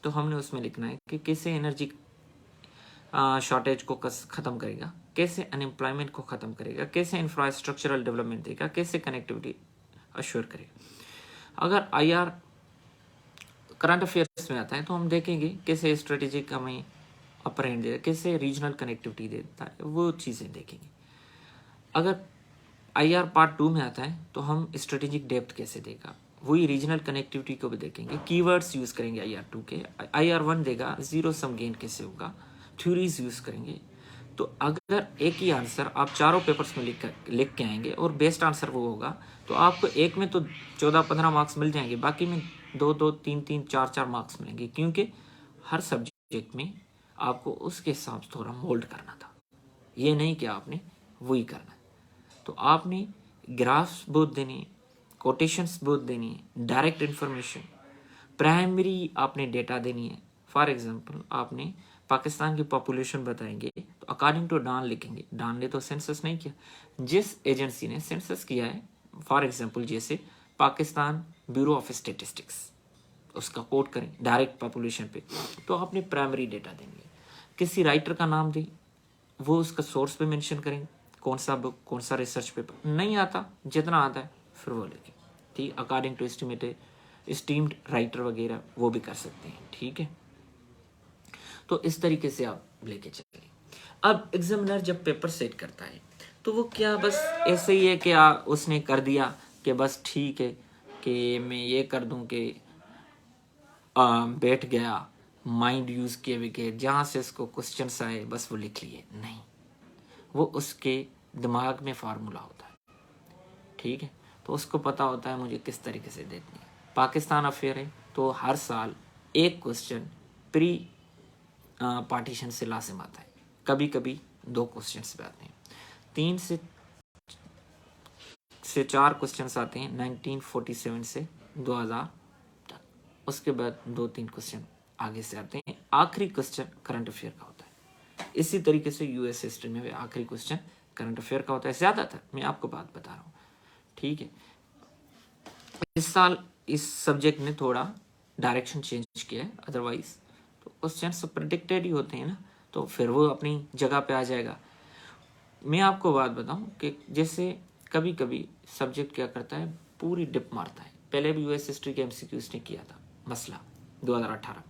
तो हमने उसमें लिखना है कि कैसे एनर्जी शॉर्टेज को ख़त्म करेगा, कैसे अनएम्प्लॉयमेंट को ख़त्म करेगा, कैसे इंफ्रास्ट्रक्चरल डेवलपमेंट देगा, कैसे कनेक्टिविटी अश्योर करेगा। अगर IR करंट अफेयर्स में आता है तो हम देखेंगे कैसे स्ट्रेटेजिक हमें अपर हैंड देता है, कैसे रीजनल कनेक्टिविटी देता है, वो चीज़ें देखेंगे। अगर IR पार्ट 2 में आता है तो हम स्ट्रेटेजिक डेप्थ कैसे देगा, वही रीजनल कनेक्टिविटी को भी देखेंगे, कीवर्ड्स यूज़ करेंगे IR 2 के। IR 1 देगा जीरो सम गेन कैसे होगा, थ्योरीज यूज़ करेंगे। तो अगर एक ही आंसर आप चारों पेपर्स में लिख के आएंगे और बेस्ट आंसर वो होगा, तो आपको एक में तो 14-15 मार्क्स मिल जाएंगे, बाकी में 2-2, 3-3, 4-4 मार्क्स मिलेंगे, क्योंकि हर सब्जेक्ट में आपको उसके हिसाब से थोड़ा मोल्ड करना था, ये नहीं कि आपने वही करना है। तो आपने ग्राफ्स बहुत देने, कोटेशंस बहुत देनी है, डायरेक्ट इन्फॉर्मेशन, प्राइमरी आपने डेटा देनी है। फॉर एग्जांपल आपने पाकिस्तान की पॉपुलेशन बताएंगे तो अकॉर्डिंग टू डान लिखेंगे। डान ने तो सेंसस नहीं किया, जिस एजेंसी ने सेंसस किया है, फॉर एग्जांपल जैसे पाकिस्तान ब्यूरो ऑफ स्टेटिस्टिक्स, उसका कोट करें डायरेक्ट पॉपुलेशन पे, तो आपने प्राइमरी डेटा देंगे। किसी राइटर का नाम दें, वो उसका सोर्स पे मेंशन करेंगे, कौन सा बुक, कौन सा रिसर्च पेपर, नहीं आता जितना आता है फिर वो लिखें, ठीक, अकॉर्डिंग टू स्टीम्ड राइटर वगैरह वो भी कर सकते हैं, ठीक है। तो इस तरीके से आप लेके चलें। अब एग्जामिनर जब पेपर सेट करता है तो वो क्या बस ऐसे ही है कि उसने कर दिया कि बस ठीक है कि मैं ये कर दूं कि बैठ गया, माइंड यूज़ किए बगैर जहाँ से इसको क्वेश्चंस आए बस वो लिख लिए, नहीं, वो उसके दिमाग में फार्मूला होता है, ठीक है। तो उसको पता होता है मुझे किस तरीके से देनी है। पाकिस्तान अफेयर है तो हर साल एक क्वेश्चन प्री पार्टीशन से लाजिम आता है, कभी कभी 2 क्वेश्चंस भी आते हैं, 3 से 4 क्वेश्चंस आते हैं 1947 से 2000 तक, उसके बाद 2-3 क्वेश्चन आगे से आते हैं, आखिरी क्वेश्चन करंट अफेयर का होता है। इसी तरीके से US हिस्ट्री में भी आखिरी क्वेश्चन करंट अफेयर का होता है, ज़्यादातर मैं आपको बात बता रहा हूँ, ठीक है। इस साल इस सब्जेक्ट ने थोड़ा डायरेक्शन चेंज किया है, अदरवाइज तो क्वेश्चन प्रेडिक्टेड ही होते हैं ना, तो फिर वो अपनी जगह पे आ जाएगा। मैं आपको बात बताऊं कि जैसे कभी कभी सब्जेक्ट क्या करता है, पूरी डिप मारता है। पहले भी US हिस्ट्री के MCQs ने किया था मसला 2018,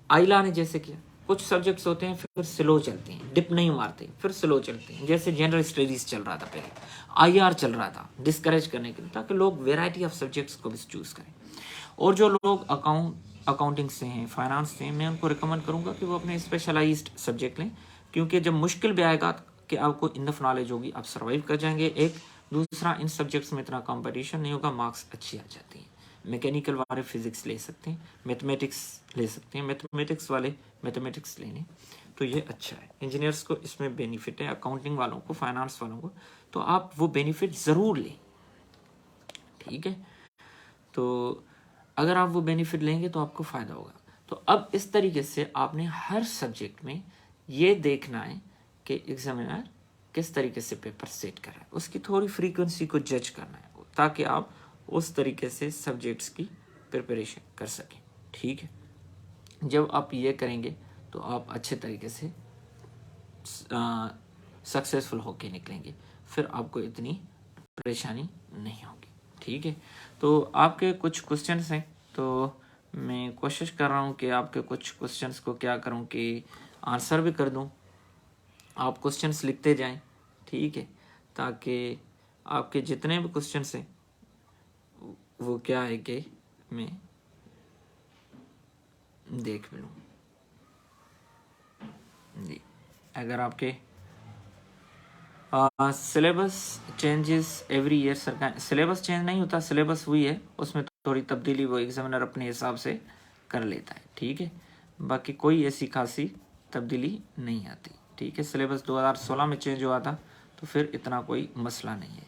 आइला ने जैसे किया। कुछ सब्जेक्ट्स होते हैं फिर स्लो चलते हैं, डिप नहीं मारते, फिर स्लो चलते हैं, जैसे जनरल स्टडीज चल रहा था पहले, IR चल रहा था डिस्करेज करने के लिए, ताकि लोग वेराइटी ऑफ सब्जेक्ट्स को भी चूज़ करें। और जो लोग अकाउंटिंग से हैं, फाइनेंस से हैं, मैं उनको रिकमेंड करूंगा कि वो अपने स्पेशलाइज्ड सब्जेक्ट लें, क्योंकि जब मुश्किल भी आएगा कि आपको इनफ नॉलेज होगी, आप सर्वाइव कर जाएंगे। एक दूसरा, इन सब्जेक्ट्स में इतना कंपटीशन नहीं होगा, मार्क्स अच्छी आ जाती हैं। मैकेनिकल वाले फिजिक्स ले सकते हैं, मैथमेटिक्स ले सकते हैं, मैथमेटिक्स वाले मैथमेटिक्स लेने, तो ये अच्छा है। इंजीनियर्स को इसमें बेनिफिट है, अकाउंटिंग वालों को, फाइनेंस वालों को, तो आप वो बेनिफिट ज़रूर लें, ठीक है। तो अगर आप वो बेनिफिट लेंगे तो आपको फ़ायदा होगा। तो अब इस तरीके से आपने हर सब्जेक्ट में ये देखना है कि एग्जामिनर किस तरीके से पेपर सेट कर रहा है, उसकी थोड़ी फ्रीक्वेंसी को जज करना है, ताकि आप उस तरीके से सब्जेक्ट्स की प्रिपरेशन कर सकें, ठीक है। जब आप ये करेंगे तो आप अच्छे तरीके से सक्सेसफुल होके निकलेंगे, फिर आपको इतनी परेशानी नहीं होगी, ठीक है। तो आपके कुछ क्वेश्चंस हैं, तो मैं कोशिश कर रहा हूँ कि आपके कुछ क्वेश्चंस को क्या करूँ कि आंसर भी कर दूँ, आप क्वेश्चंस लिखते जाएं, ठीक है, ताकि आपके जितने भी क्वेश्चंस हैं वो क्या है कि मैं देख भी लूँ जी। अगर आपके सिलेबस चेंजेस एवरी ईयर, सरकार सिलेबस चेंज नहीं होता, सिलेबस वही है, उसमें थोड़ी तब्दीली वो एग्जामिनर अपने हिसाब से कर लेता है, ठीक है। बाकी कोई ऐसी खासी तब्दीली नहीं आती, ठीक है। सिलेबस 2016 में चेंज हुआ था, तो फिर इतना कोई मसला नहीं है,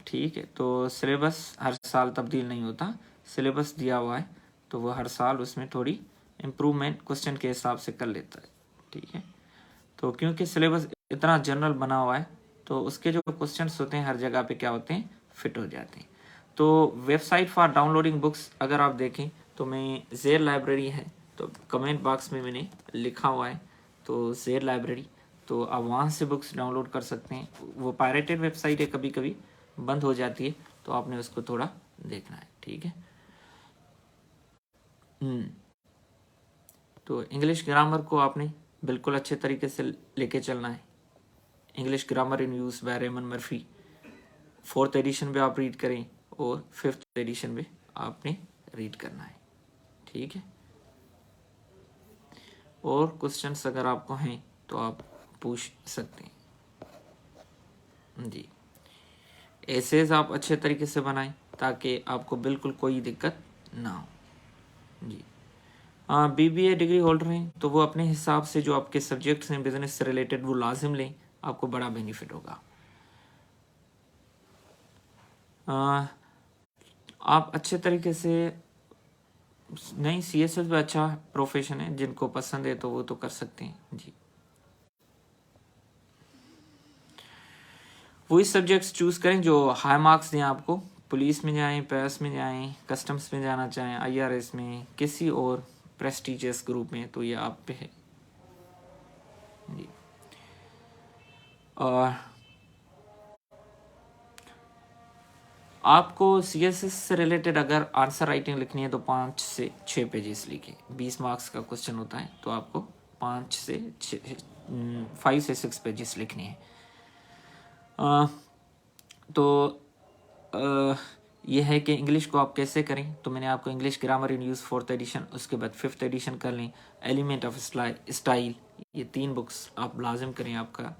ठीक है। तो सिलेबस हर साल तब्दील नहीं होता, सिलेबस दिया हुआ है तो वो हर साल उसमें थोड़ी इम्प्रूवमेंट क्वेश्चन के हिसाब से कर लेता है, ठीक है। तो क्योंकि सिलेबस इतना जनरल बना हुआ है तो उसके जो क्वेश्चंस होते हैं हर जगह पे क्या होते हैं, फिट हो जाते हैं। तो वेबसाइट फॉर डाउनलोडिंग बुक्स अगर आप देखें तो मैं ज़ेर लाइब्रेरी है, तो कमेंट बॉक्स में मैंने लिखा हुआ है, तो शेयर लाइब्रेरी, तो आप वहाँ से बुक्स डाउनलोड कर सकते हैं। वो पायरेटेड वेबसाइट है, कभी कभी बंद हो जाती है, तो आपने उसको थोड़ा देखना है, ठीक है। तो इंग्लिश ग्रामर को आपने बिल्कुल अच्छे तरीके से लेके चलना है। English grammar in use by Raymond Murphy 4th edition में आप रीड करें और 5th एडिशन में आपने रीड करना है, ठीक है। और क्वेश्चंस अगर आपको हैं तो आप पूछ सकते हैं जी। एसेज आप अच्छे तरीके से बनाएं ताकि आपको बिल्कुल कोई दिक्कत ना हो जी। बीबीए डिग्री होल्डर हैं तो वो अपने हिसाब से जो आपके सब्जेक्ट्स हैं बिजनेस से रिलेटेड वो लाजिम लें, आपको बड़ा बेनिफिट होगा। आप अच्छे तरीके से नहीं, सीएसएस भी अच्छा प्रोफेशन है, जिनको पसंद है तो वो तो कर सकते हैं जी। वही सब्जेक्ट्स चूज करें जो हाई मार्क्स दें आपको। पुलिस में जाएं, पैस में जाएं, कस्टम्स में जाना चाहें, आईआरएस में, किसी और प्रेस्टिजियस ग्रुप में, तो ये आप पे है जी। और आपको सीएसएस से रिलेटेड अगर आंसर राइटिंग लिखनी है तो 5 से 6 पेजेस लिखे। 20 मार्क्स का क्वेश्चन होता है तो आपको 5 से 6 पेजेस लिखने हैं। तो ये है कि इंग्लिश को आप कैसे करें। तो मैंने आपको English grammar in use 4th edition, उसके बाद 5th एडिशन कर लें। एलिमेंट ऑफ स्टाइल, ये 3 बुक्स आप लाजिम करें आपका।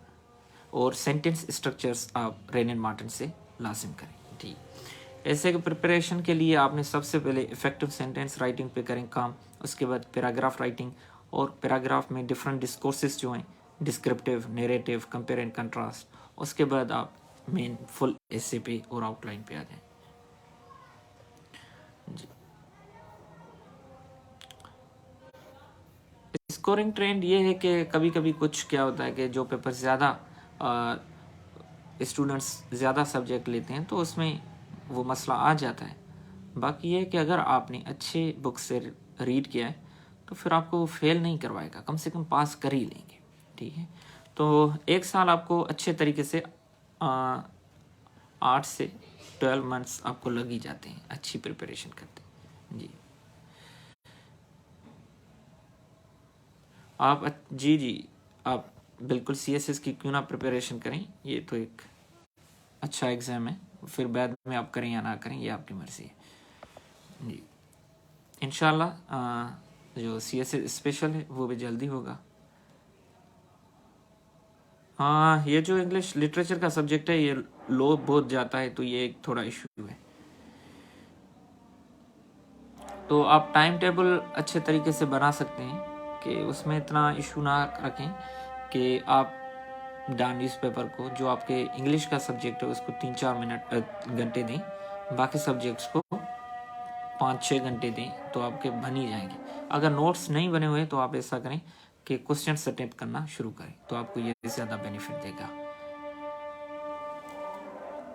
और सेंटेंस स्ट्रक्चर्स आप रेनन मार्टिन से लाजिम करें ठीक। ऐसे के प्रिपरेशन के लिए आपने सबसे पहले इफेक्टिव सेंटेंस राइटिंग पे करें काम, उसके बाद पैराग्राफ राइटिंग, और पैराग्राफ में डिफरेंट डिस्कोर्सेस जो हैं, descriptive, narrative, compare and contrast, उसके बाद आप मेन फुल एसे पे और आउटलाइन पे आ जाएं जी। स्कोरिंग ट्रेंड ये है कि कभी कभी कुछ क्या होता है कि जो पेपर ज़्यादा स्टूडेंट्स ज़्यादा सब्जेक्ट लेते हैं तो उसमें वो मसला आ जाता है। बाकी ये है कि अगर आपने अच्छे बुक से रीड किया है तो फिर आपको वो फेल नहीं करवाएगा, कम से कम पास कर ही लेंगे, ठीक है। तो 1 साल आपको अच्छे तरीके से 8 से 12 मंथ्स आपको लग ही जाते हैं अच्छी प्रिपरेशन करते जी। आप जी आप बिल्कुल सीएसएस की क्यों ना प्रिपरेशन करें, ये तो एक अच्छा एग्ज़ाम है। फिर बाद में आप करें या ना करें ये आपकी मर्ज़ी है जी। इंशाल्लाह जो सीएसएस स्पेशल है वो भी जल्दी होगा। हाँ, ये जो इंग्लिश लिटरेचर का सब्जेक्ट है ये लो बहुत जाता है, तो ये एक थोड़ा इशू है। तो आप टाइम टेबल अच्छे तरीके से बना सकते हैं कि उसमें इतना इशू ना रखें कि आप न्यूज़पेपर को, जो आपके इंग्लिश का सब्जेक्ट है उसको 3-4 घंटे दें, बाकी सब्जेक्ट्स को 5-6 घंटे दें, तो आपके बन ही जाएंगे। अगर नोट्स नहीं बने हुए तो आप ऐसा करें कि क्वेश्चन अटेम्प्ट करना शुरू करें, तो आपको ये ज़्यादा बेनिफिट देगा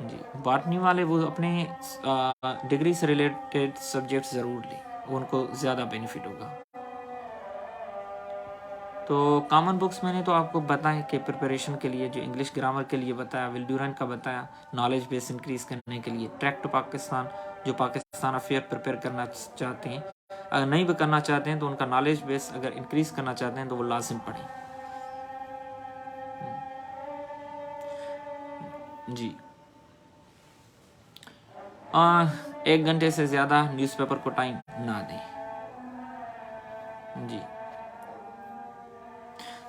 जी। बॉटनी वाले वो अपने डिग्री से रिलेटेड सब्जेक्ट ज़रूर लें, उनको ज़्यादा बेनिफिट होगा। तो कॉमन बुक्स मैंने तो आपको बताया कि प्रिपरेशन के लिए, जो इंग्लिश ग्रामर के लिए बताया, विल ड्यूरेंट का बताया, नॉलेज बेस इंक्रीज करने के लिए, ट्रैक टू पाकिस्तान, जो पाकिस्तान अफेयर प्रिपेयर करना चाहते हैं, अगर नहीं भी करना चाहते हैं तो उनका नॉलेज बेस अगर इंक्रीज करना चाहते हैं तो वो लाजिम पढ़ें जी। 1 घंटे से ज़्यादा न्यूज़पेपर को टाइम ना दें जी।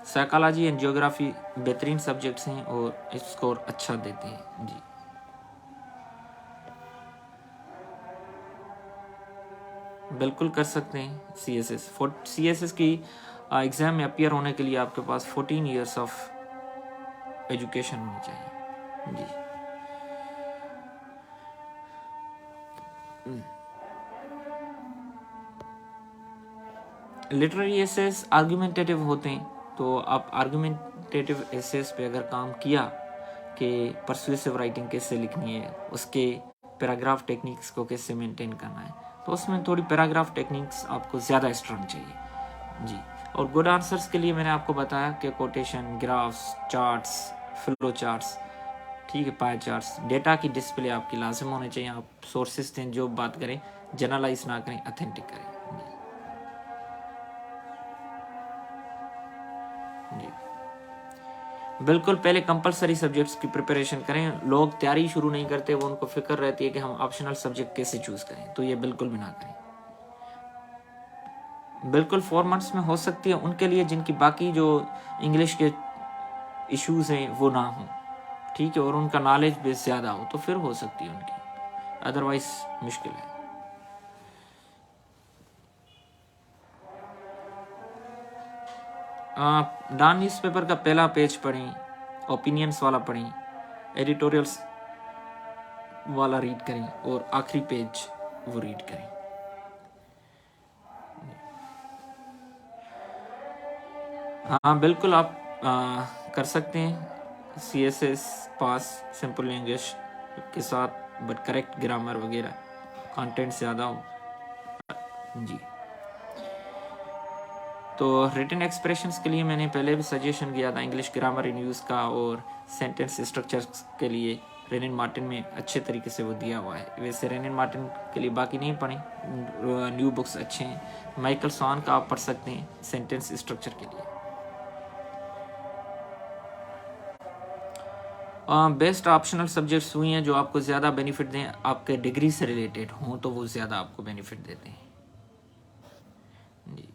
साइकोलॉजी एंड ज्योग्राफी बेहतरीन सब्जेक्ट्स हैं और स्कोर अच्छा देते हैं जी। बिल्कुल कर सकते हैं सीएसएस। सीएसएस की एग्ज़ाम में अपीयर होने के लिए आपके पास 14 ईयर्स ऑफ एजुकेशन होनी चाहिए जी। लिटरेरी एसेस आर्गुमेंटेटिव होते हैं, तो आप आर्गुमेंटेटिव एसेस पे अगर काम किया कि परसुएसिव राइटिंग कैसे लिखनी है, उसके पैराग्राफ टेक्निक्स को कैसे मेंटेन करना है, तो उसमें थोड़ी पैराग्राफ टेक्निक्स आपको ज़्यादा स्ट्रांग चाहिए जी। और गुड आंसर्स के लिए मैंने आपको बताया कि quotation, graphs, charts, flow charts, ठीक है, पाई चार्ट्स, डेटा की डिस्प्ले आपकी लाजिम होनी चाहिए। आप सोर्सेज दें, जो बात करें जनरलाइज ना करें, अथेंटिक करें। जी बिल्कुल, पहले कंपलसरी सब्जेक्ट्स की प्रिपरेशन करें। लोग तैयारी शुरू नहीं करते, वो उनको फिक्र रहती है कि हम ऑप्शनल सब्जेक्ट कैसे चूज़ करें, तो ये बिल्कुल भी ना करें। बिल्कुल 4 मंथ्स में हो सकती है उनके लिए जिनकी बाकी जो इंग्लिश के इश्यूज़ हैं वो ना हो, ठीक है, और उनका नॉलेज बेस ज़्यादा हो, तो फिर हो सकती है उनकी, अदरवाइज मुश्किल है। डॉन न्यूज़पेपर का पहला पेज पढ़ें, ओपिनियंस वाला पढ़ें, एडिटोरियल्स वाला रीड करें, और आखिरी पेज वो रीड करें। हाँ बिल्कुल, आप कर सकते हैं CSS पास सिंपल इंग्लिश के साथ, बट करेक्ट ग्रामर वगैरह, कंटेंट ज़्यादा हो। जी, तो रिटन एक्सप्रेशंस के लिए मैंने पहले भी सजेशन किया था इंग्लिश ग्रामर इन यूज़ का, और सेंटेंस स्ट्रक्चर्स के लिए रेनिन मार्टिन में अच्छे तरीके से वो दिया हुआ है। वैसे रेनिन मार्टिन के लिए बाकी नहीं पढ़ें, न्यू बुक्स अच्छे हैं। माइकल स्वान का आप पढ़ सकते हैं सेंटेंस स्ट्रक्चर के लिए। बेस्ट ऑप्शनल सब्जेक्ट्स हुई हैं जो आपको ज़्यादा बेनिफिट दें, आपके डिग्री से रिलेटेड हों, तो वो ज़्यादा आपको बेनिफिट देते हैं। जी,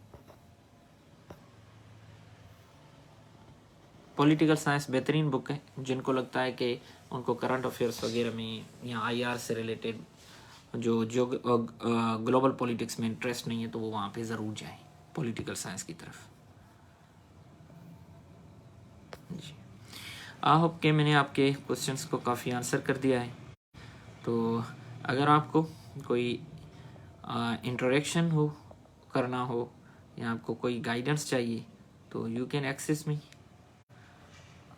पॉलिटिकल साइंस बेहतरीन बुक है। जिनको लगता है कि उनको करंट अफेयर्स वगैरह में या IR से रिलेटेड जो जो ग्लोबल पॉलिटिक्स में इंटरेस्ट नहीं है, तो वो वहाँ पे ज़रूर जाएं पॉलिटिकल साइंस की तरफ। जी, आई होप कि मैंने आपके क्वेश्चंस को काफ़ी आंसर कर दिया है। तो अगर आपको कोई इंट्रोडक्शन हो करना हो या आपको कोई गाइडेंस चाहिए, तो यू कैन एक्सेस मी।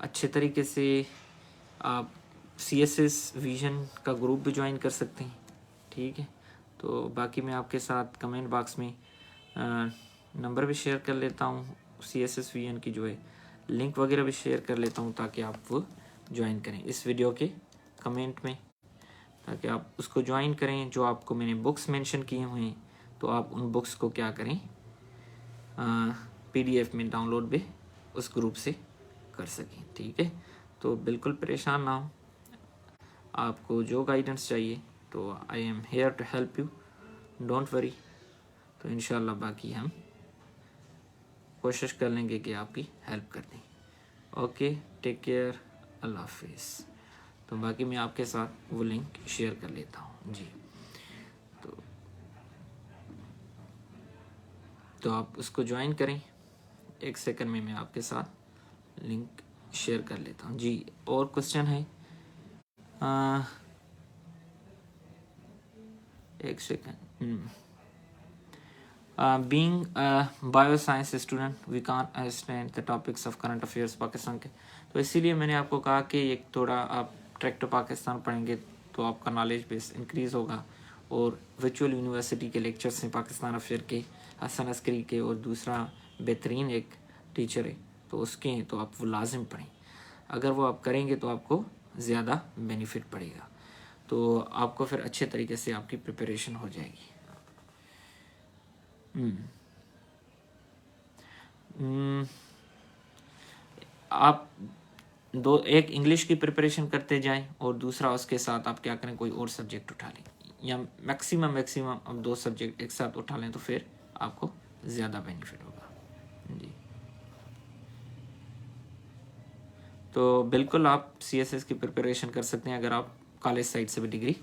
अच्छे तरीके से आप CSS विजन का ग्रुप भी ज्वाइन कर सकते हैं, ठीक है। तो बाकी मैं आपके साथ कमेंट बॉक्स में नंबर भी शेयर कर लेता हूँ, CSS विजन की जो है लिंक वगैरह भी शेयर कर लेता हूँ, ताकि आप वो ज्वाइन करें इस वीडियो के कमेंट में, ताकि आप उसको ज्वाइन करें। जो आपको मैंने बुक्स मेंशन किए हुए हैं, तो आप उन बुक्स को क्या करें, PDF में डाउनलोड भी उस ग्रुप से कर सकें, ठीक है। तो बिल्कुल परेशान ना हो, आपको जो गाइडेंस चाहिए तो I am here to help you, don't worry. तो इंशाल्लाह बाकी हम कोशिश कर लेंगे कि आपकी हेल्प कर दें। ओके, टेक केयर, अल्लाह हाफिज़। तो बाकी मैं आपके साथ वो लिंक शेयर कर लेता हूँ जी। तो आप उसको ज्वाइन करें, 1 सेकंड में मैं आपके साथ लिंक शेयर कर लेता हूँ जी। और क्वेश्चन है, 1 second. Being bioscience student we can't understand the topics of current affairs Pakistan के, तो इसीलिए मैंने आपको कहा कि एक थोड़ा आप ट्रैक टू पाकिस्तान पढ़ेंगे तो आपका नॉलेज बेस इंक्रीज़ होगा। और वर्चुअल यूनिवर्सिटी के लेक्चर्स हैं पाकिस्तान अफेयर के, हसन अस्करी के, और दूसरा बेहतरीन एक टीचर है तो उसके हैं, तो आप वो लाजिम पढ़ें। अगर वो आप करेंगे तो आपको ज़्यादा बेनिफिट पड़ेगा, तो आपको फिर अच्छे तरीके से आपकी प्रिपरेशन हो जाएगी। आप एक इंग्लिश की प्रिपरेशन करते जाएं, और दूसरा उसके साथ आप क्या करें, कोई और सब्जेक्ट उठा लें, या मैक्सिमम आप 2 सब्जेक्ट एक साथ उठा लें, तो फिर आपको ज़्यादा बेनिफिट होगा जी। तो बिल्कुल आप CSS की प्रिपरेशन कर सकते हैं। अगर आप कॉलेज साइड से भी डिग्री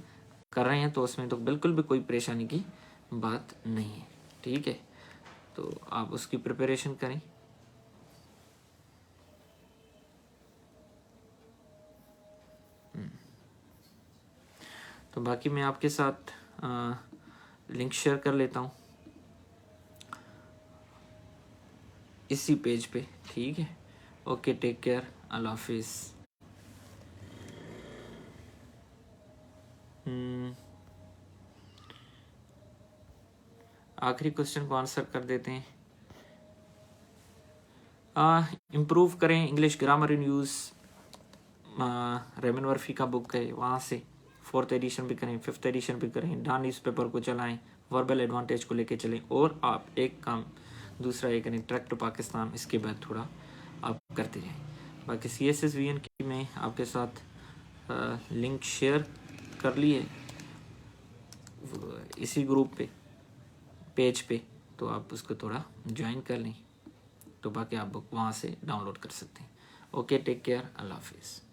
कर रहे हैं तो उसमें तो बिल्कुल भी कोई परेशानी की बात नहीं है, ठीक है। तो आप उसकी प्रिपरेशन करें। तो बाकी मैं आपके साथ लिंक शेयर कर लेता हूँ इसी पेज पे, ठीक है। ओके, टेक केयर, अल्लाह हाफिज़। आखिरी क्वेश्चन को आंसर कर देते हैं। इम्प्रूव करें इंग्लिश ग्रामर इन यूज़। रेमन वर्फी का बुक है, वहाँ से 4th एडिशन भी करें, 5th एडिशन भी करें, डा न्यूज़पेपर को चलाएं, वर्बल एडवांटेज को लेके चलें। और आप एक काम दूसरा ये करें, ट्रैक टू पाकिस्तान, इसके बाद थोड़ा आप करते जाएं। बाकी CSSVN की मैं आपके साथ लिंक शेयर कर ली है इसी ग्रुप पे, पेज पे, तो आप उसको थोड़ा ज्वाइन कर लें, तो बाकी आप बुक वहाँ से डाउनलोड कर सकते हैं। ओके, टेक केयर, अल्लाह हाफिज़।